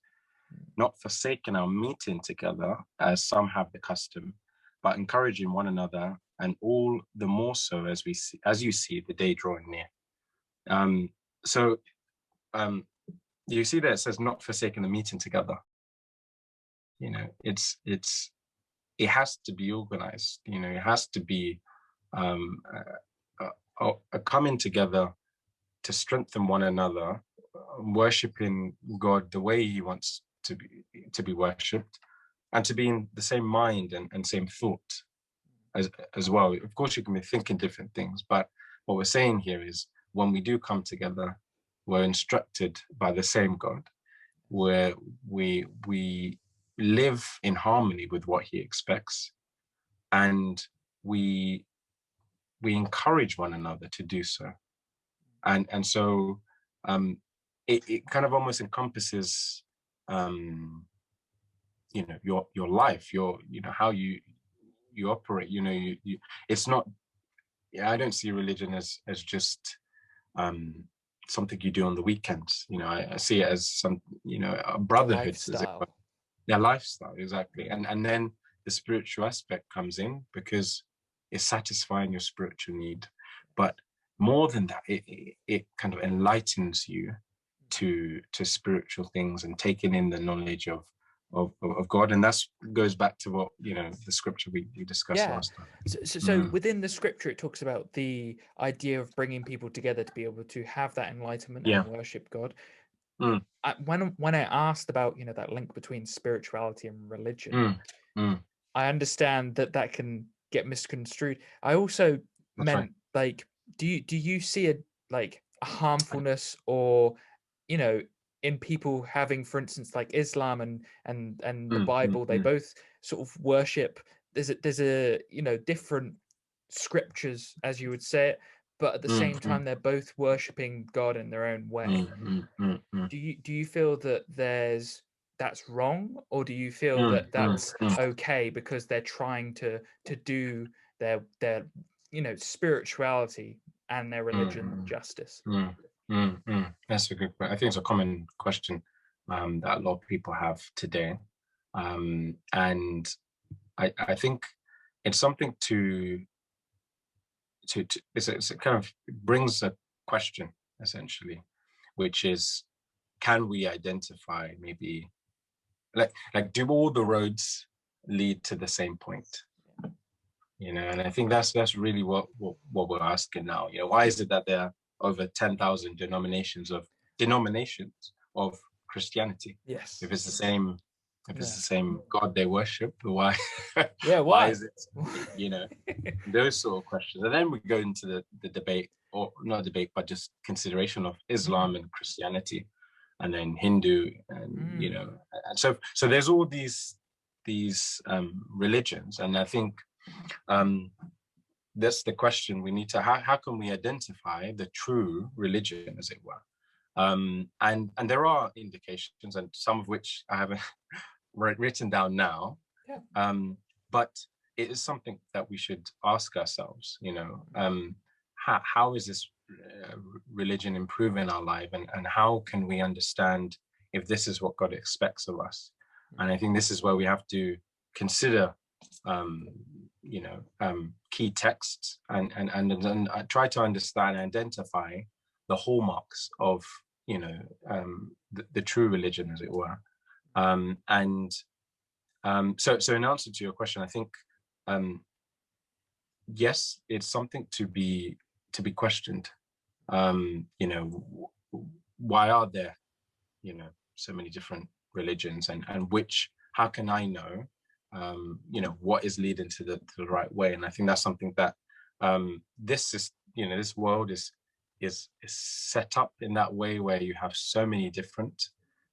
not forsaking our meeting together as some have the custom, but encouraging one another, and all the more so as you see the day drawing near. So you see that it says not forsaking the meeting together. It has to be organized. It has to be a coming together to strengthen one another, worshiping God the way He wants to be worshipped, and to be in the same mind and same thought as well. Of course, you can be thinking different things, but what we're saying here is, when we do come together, we're instructed by the same God, where we live in harmony with what He expects, and we encourage one another to do so. And so it kind of almost encompasses your life, how you operate. It's not, I don't see religion as just something you do on the weekends. I see it as some a brotherhood, Lifestyle. Lifestyle, exactly. And then the spiritual aspect comes in, because it's satisfying your spiritual need. But more than that, it kind of enlightens you to spiritual things, and taking in the knowledge of God. And that goes back to what the scripture we discussed last time. So within the scripture, it talks about the idea of bringing people together to be able to have that enlightenment and worship God. When I asked about that link between spirituality and religion, I understand that can get misconstrued. I also meant, like, do you see a harmfulness, or in people having, for instance, like Islam and the Bible, they both sort of worship, there's a different scriptures, as you would say it, but at the same time they're both worshiping God in their own way. Do you feel that that's wrong, or do you feel that that's okay because they're trying to do their spirituality and their religion justice? That's a good question. I think it's a common question that a lot of people have today, and I think it's something to it's a kind of brings a question, essentially, which is, can we identify maybe like do all the roads lead to the same point? And I think that's really what we're asking now. Why is it that there are over 10,000 denominations of Christianity? Yes. If it's the same God they worship, why? Yeah, why is it? Those sort of questions, and then we go into the debate, or not debate, but just consideration of Islam and Christianity, and then Hindu, and and so there's all these religions, and I think that's the question we need to, how can we identify the true religion, as it were? And there are indications, and some of which I haven't written down now, but it is something that we should ask ourselves, how is this religion improving our life, and how can we understand if this is what God expects of us? And I think this is where we have to consider key texts and try to understand and identify the hallmarks of the true religion, as it were. So in answer to your question, I think yes, it's something to be questioned. Why are there so many different religions, and how can I know what is leading to the right way? And I think that's something that this world is set up in that way, where you have so many different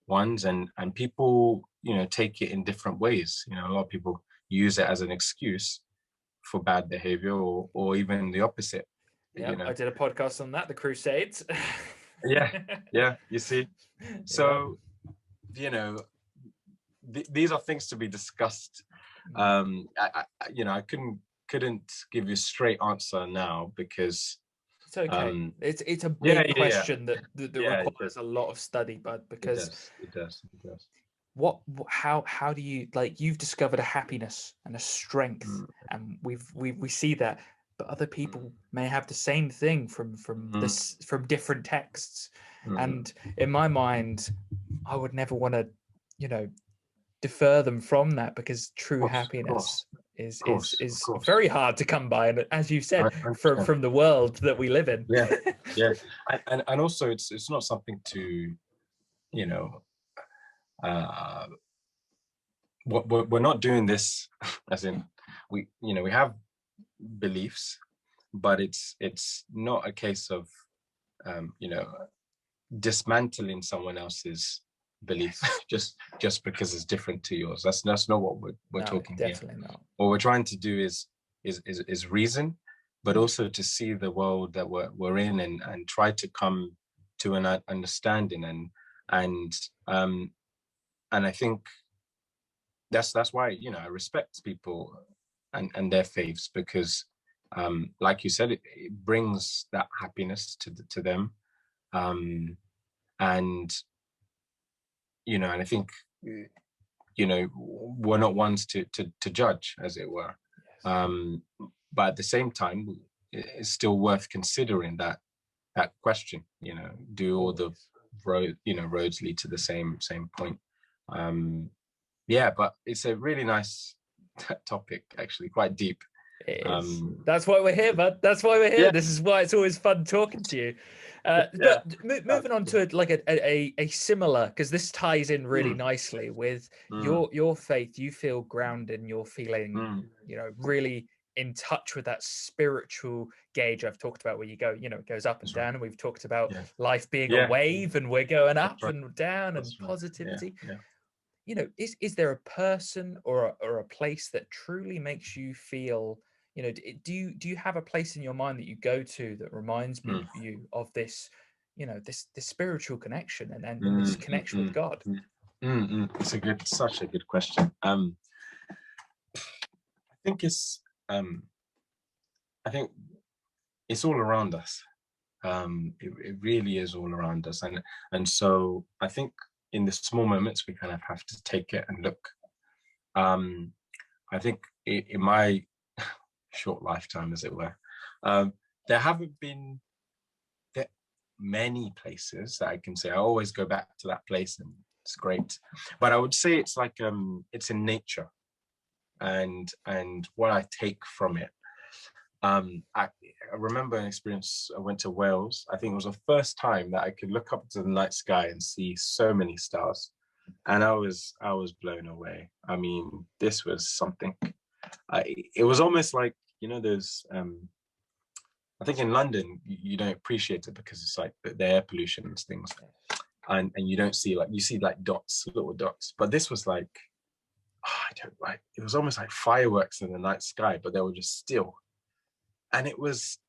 ones, and people take it in different ways. A lot of people use it as an excuse for bad behavior, or even the opposite. I did a podcast on that, the Crusades. yeah, you see. So these are things to be discussed. I couldn't give you a straight answer now, because it's okay. It's a big question that requires a lot of study, but because it does. How do you, like, you've discovered a happiness and a strength, and we see that, but other people may have the same thing from different texts. And in my mind, I would never want to defer them from that, because true happiness is very hard to come by, and as you said, from the world that we live in. And also it's not something to we're not doing this as in we have beliefs, but it's not a case of dismantling someone else's belief just because it's different to yours. That's not what we're talking definitely here. Not. What we're trying to do is reason, but also to see the world that we're in, and try to come to an understanding, and I think that's why I respect people and their faiths, because like you said, it brings that happiness to them, and and I think we're not ones to judge, as it were. But at the same time, it's still worth considering that question. Do all the roads lead to the same point? But it's a really nice topic, actually, quite deep. It is. That's why we're here, bud. That's why we're here. Yeah. This is why it's always fun talking to you. But moving on to a similar, because this ties in really nicely with your faith. You feel grounded, and you're feeling really in touch with that spiritual gauge I've talked about, where you go, it goes up and down, and we've talked about life being a wave, and we're going up and down, and positivity. Is there a person or a place that truly makes you feel, do you have a place in your mind that you go to that reminds you of this, this spiritual connection and this connection with God? It's such a good question. I think it's all around us. It really is all around us, and so I think in the small moments we kind of have to take it and look. I think in my short lifetime, as it were, there haven't been many places that I can say I always go back to that place, and it's great. But I would say it's like it's in nature, and what I take from it. I remember an experience. I went to Wales. I think it was the first time that I could look up to the night sky and see so many stars, and I was blown away. I mean, this was something. It was almost like, there's I think in London you don't appreciate it because it's like the air pollution and things, and you don't see, like, you see like dots, little dots, but this was like, I don't like. It was almost like fireworks in the night sky, but they were just still. And it was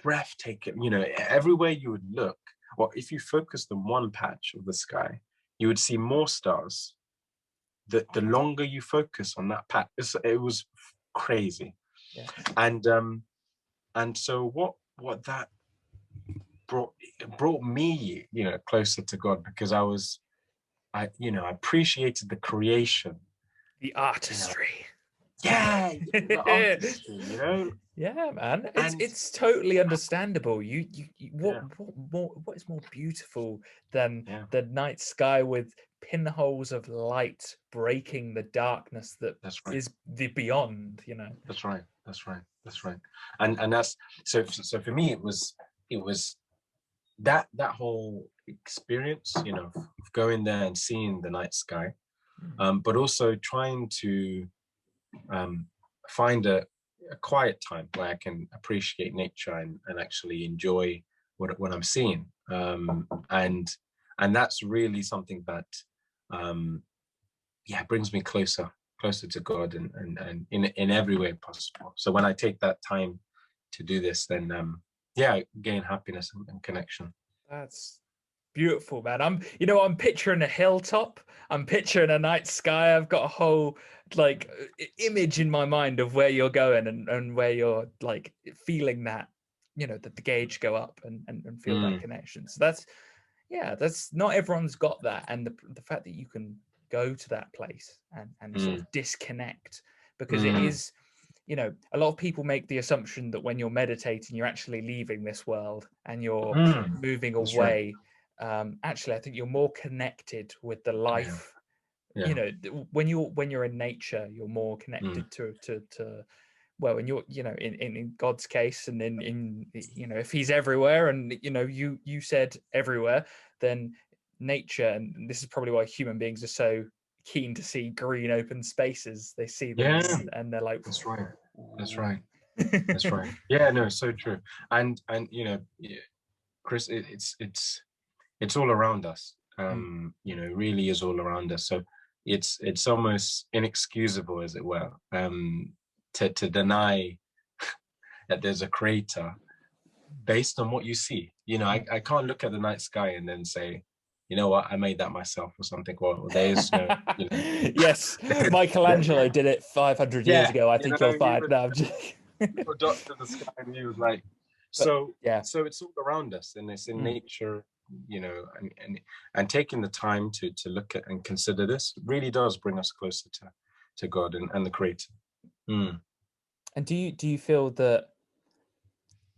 breathtaking. Everywhere you would look, or if you focused on one patch of the sky, you would see more stars. The longer you focus on that patch, it was crazy. Yeah. And so what that brought me, closer to God, because I appreciated the creation, The artistry. Yeah, the artistry, Yeah, man, And it's totally understandable. Yeah. What is more beautiful than Yeah. the night sky with pinholes of light breaking the darkness that That's right. is the beyond, That's right. And that's so for me, it was that whole experience, of going there and seeing the night sky, but also trying to find a quiet time where I can appreciate nature and actually enjoy what I'm seeing, and that's really something that brings me closer to God, and in every way possible. So when I take that time to do this, then I gain happiness and connection. That's beautiful, man. I'm picturing a hilltop. I'm picturing a night sky. I've got a whole image in my mind of where you're going and where you're like feeling that, that the gauge go up and feel that connection. So that's not everyone's got that. And the fact that you can go to that place and sort of disconnect, because it is, a lot of people make the assumption that when you're meditating, you're actually leaving this world and you're moving away. Right. Actually, I think you're more connected with the life. Yeah. When you're in nature, you're more connected to well, and you're, in God's case, and in if he's everywhere, and you said everywhere, then nature, and this is probably why human beings are so keen to see green open spaces. They see them and they're like, that's right. That's right. Yeah, no, so true. And Chris, it's all around us. Really is all around us. So it's almost inexcusable, as it were, to deny that there's a creator based on what you see. I can't look at the night sky and then say, you know what, I made that myself or something. Well, there's no, Yes, Michelangelo did it 500 years ago. I think you'll find. No, I'm just... Dot to the sky, and he was like, so it's all around us, and it's in nature, and taking the time to look at and consider this really does bring us closer to God and the Creator. And do you feel that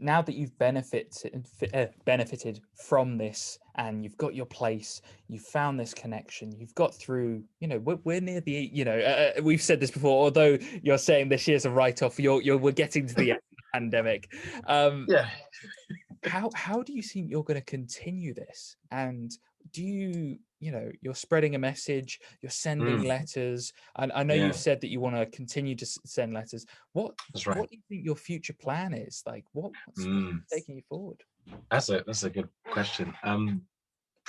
now that you've benefited from this, and you've got your place, you've found this connection, you've got through, we're near the, we've said this before, although you're saying this year's a write-off, we're getting to the end of the pandemic. How do you think you're going to continue this? And do you, you're spreading a message, you're sending letters, and I know you've said that you want to continue to send letters. What do you think your future plan is? Like, what's taking you forward? That's a good question.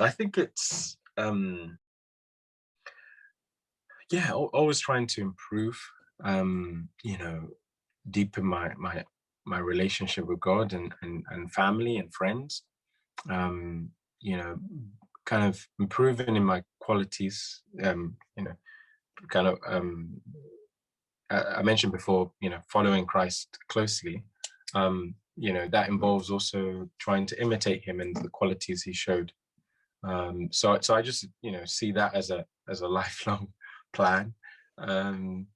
I think it's always trying to improve, deepen my relationship with God and family and friends, kind of improving in my qualities, I mentioned before, following Christ closely, that involves also trying to imitate him and the qualities he showed. So I just, see that as a lifelong plan, and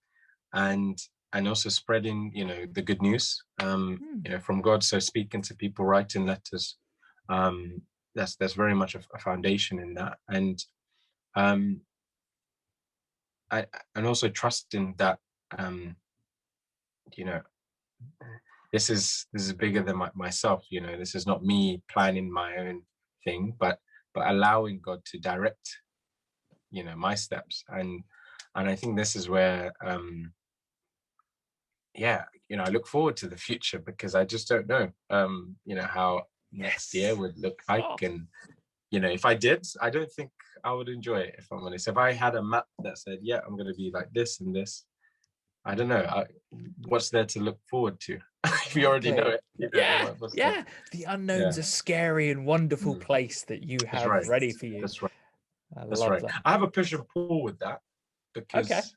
also spreading, the good news, from God. So speaking to people, writing letters, there's very much a foundation in that, and um, and also trusting that you know, this is bigger than myself. You know, this is not me planning my own thing, but allowing God to direct, you know, my steps. And I think this is where yeah, you know, I look forward to the future, because I just don't know you know, how next year would look like. And you know, if I did, I don't think I would enjoy it, if I'm honest. If I had a map that said, yeah, I'm going to be like this and this, I don't know. What's there to look forward to? If you already know it. You know, Yeah. The unknown's a scary and wonderful place that you That's have right. ready for you. That's right. I That's love right. that. I have a push and pull with that, because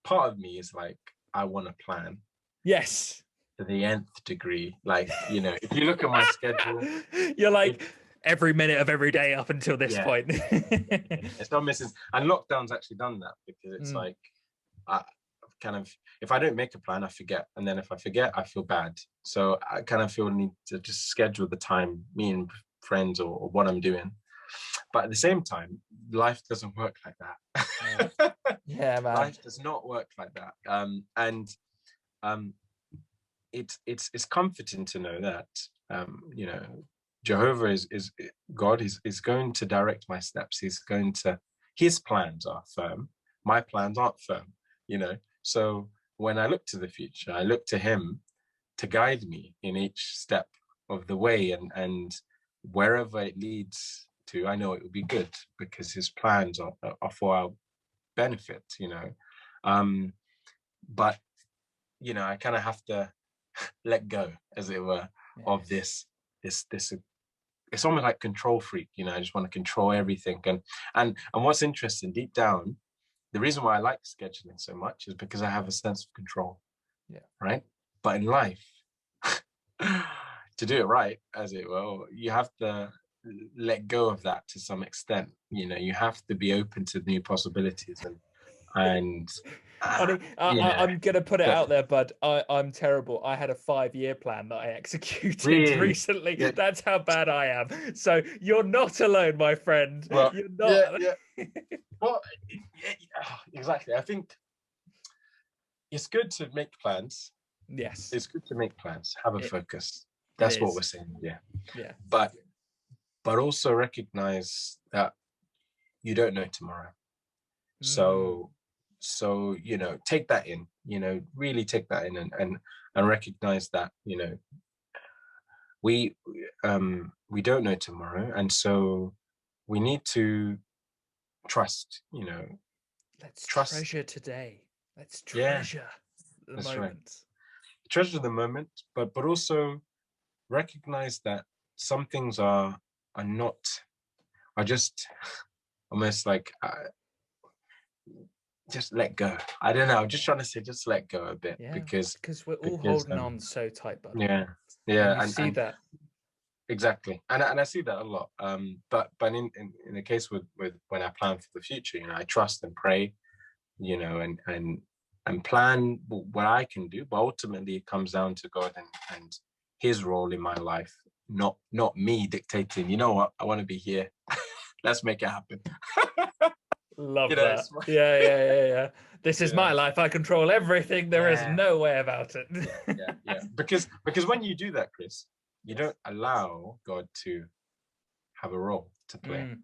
part of me is like, I want to plan Yes. to the nth degree. Like, you know, if you look at my schedule, you're like, every minute of every day up until this point. It's not missing. And lockdown's actually done that, because it's like, I kind of, if I don't make a plan, I forget. And then if I forget, I feel bad. So I kind of feel the need to just schedule the time, meeting friends, or what I'm doing. But at the same time, life doesn't work like that. Yeah, man. Life does not work like that. And it's comforting to know that you know, Jehovah is God is going to direct my steps. His plans are firm. My plans aren't firm, you know. So when I look to the future, I look to him to guide me in each step of the way, and wherever it leads to, I know it will be good, because his plans are for our benefit, you know. But you know, I kind of have to let go, as it were, of this. It's almost like control freak, you know. I just want to control everything. And what's interesting, deep down, the reason why I like scheduling so much is because I have a sense of control. Yeah. Right. But in life, to do it right, as it were, you have to let go of that to some extent. You know, you have to be open to new possibilities, and I'm gonna put it out there, bud. I'm terrible. I had a 5-year plan that I executed recently. Yeah. That's how bad I am. So you're not alone, my friend. Well, you're not. Yeah. Well, exactly. I think it's good to make plans. Yes, it's good to make plans. Have a focus. That's what we're saying. Yeah. But also recognize that you don't know tomorrow. So you know, take that in. You know, really take that in, and recognize that, you know, we don't know tomorrow, and so we need to trust. You know, let's treasure today. Let's treasure the moment. Right. Treasure the moment, but also recognize that some things are just almost like just let go. I don't know. I'm just trying to say, just let go a bit, because we're all holding on so tight, buddy. Yeah. And you see that. Exactly, and I see that a lot. But in the case with when I plan for the future, you know, I trust and pray, you know, and plan what I can do. But ultimately, it comes down to God and his role in my life, not me dictating, you know what, I want to be here. Let's make it happen. Love that. Yeah. This is my life. I control everything. There is no way about it. Yeah. Because when you do that, Chris, you don't allow God to have a role to play.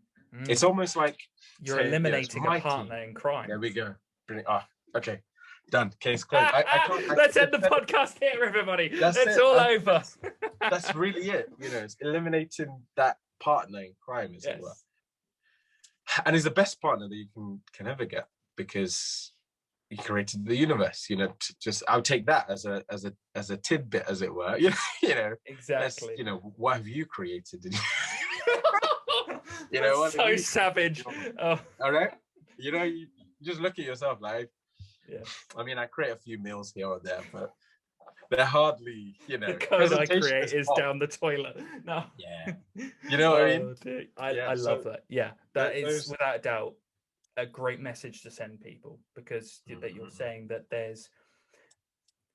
It's almost like you're eliminating a partner in crime. There we go. Brilliant. Okay. Done. Case closed. Let's end the podcast here, everybody. It's all over. That's really it. You know, it's eliminating that partner in crime, as it were. And it's the best partner that you can ever get, because he created the universe. You know, I'll take that as a tidbit, as it were. You know, exactly. You know, what have you created? You know, so savage. Oh. All right. You know, you just look at yourself like, I mean, I create a few meals here or there, but they're hardly, you know. The code I create is down the toilet. No. Yeah. You know what I mean? Dear. I love that. Yeah, that is without a doubt a great message to send people, because that you're saying that there's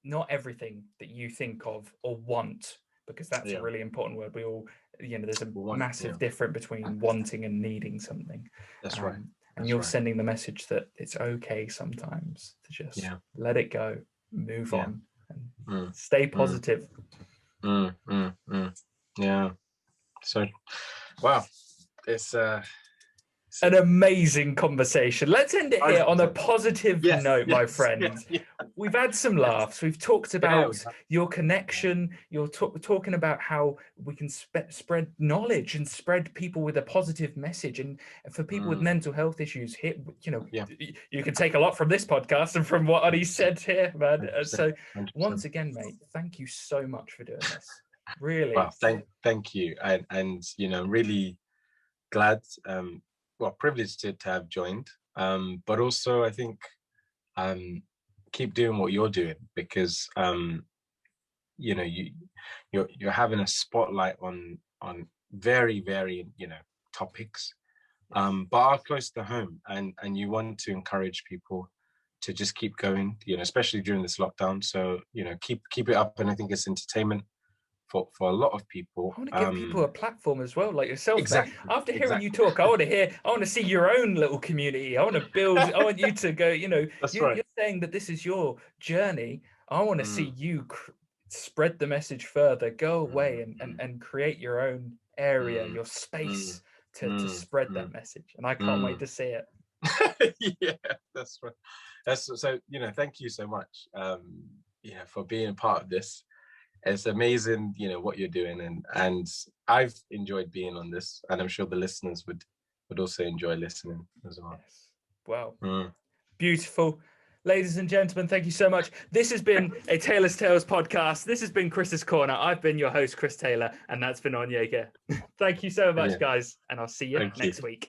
not everything that you think of or want because that's a really important word. We all, there's a Want, massive difference between wanting and needing something. That's right. And you're sending the message that it's okay sometimes to just let it go, move on, and stay positive. Yeah. So, wow, it's an amazing conversation. Let's end it here on a positive note, my friend. We've had some laughs. We've talked about your connection. You're talking about how we can spread knowledge and spread people with a positive message. And for people with mental health issues, here, you can take a lot from this podcast and from what Oni said here, man. 100%, so 100%. Once again, mate, thank you so much for doing this. Really. Well, thank you. And really glad, privileged to have joined. But also I think keep doing what you're doing, because you're having a spotlight on very, very topics, but are close to home, and you want to encourage people to just keep going, especially during this lockdown. So keep it up, and I think it's entertainment for a lot of people. I want to give people a platform as well, like yourself, exactly, mate. After hearing you talk, I want to see your own little community. I want to build. I want you to go. You're saying that this is your journey. I want to see you spread the message further. Go away and create your own area, your space to spread that message. And I can't wait to see it. Yeah, that's right. That's so. Thank you so much. For being a part of this. It's amazing, what you're doing, and I've enjoyed being on this, and I'm sure the listeners would also enjoy listening as well. Yes. Wow. Beautiful. Ladies and gentlemen, thank you so much. This has been a Taylor's Tales podcast. This has been Chris's Corner. I've been your host, Chris Taylor, and that's been Onyeke. Thank you so much, guys, and I'll see you next week.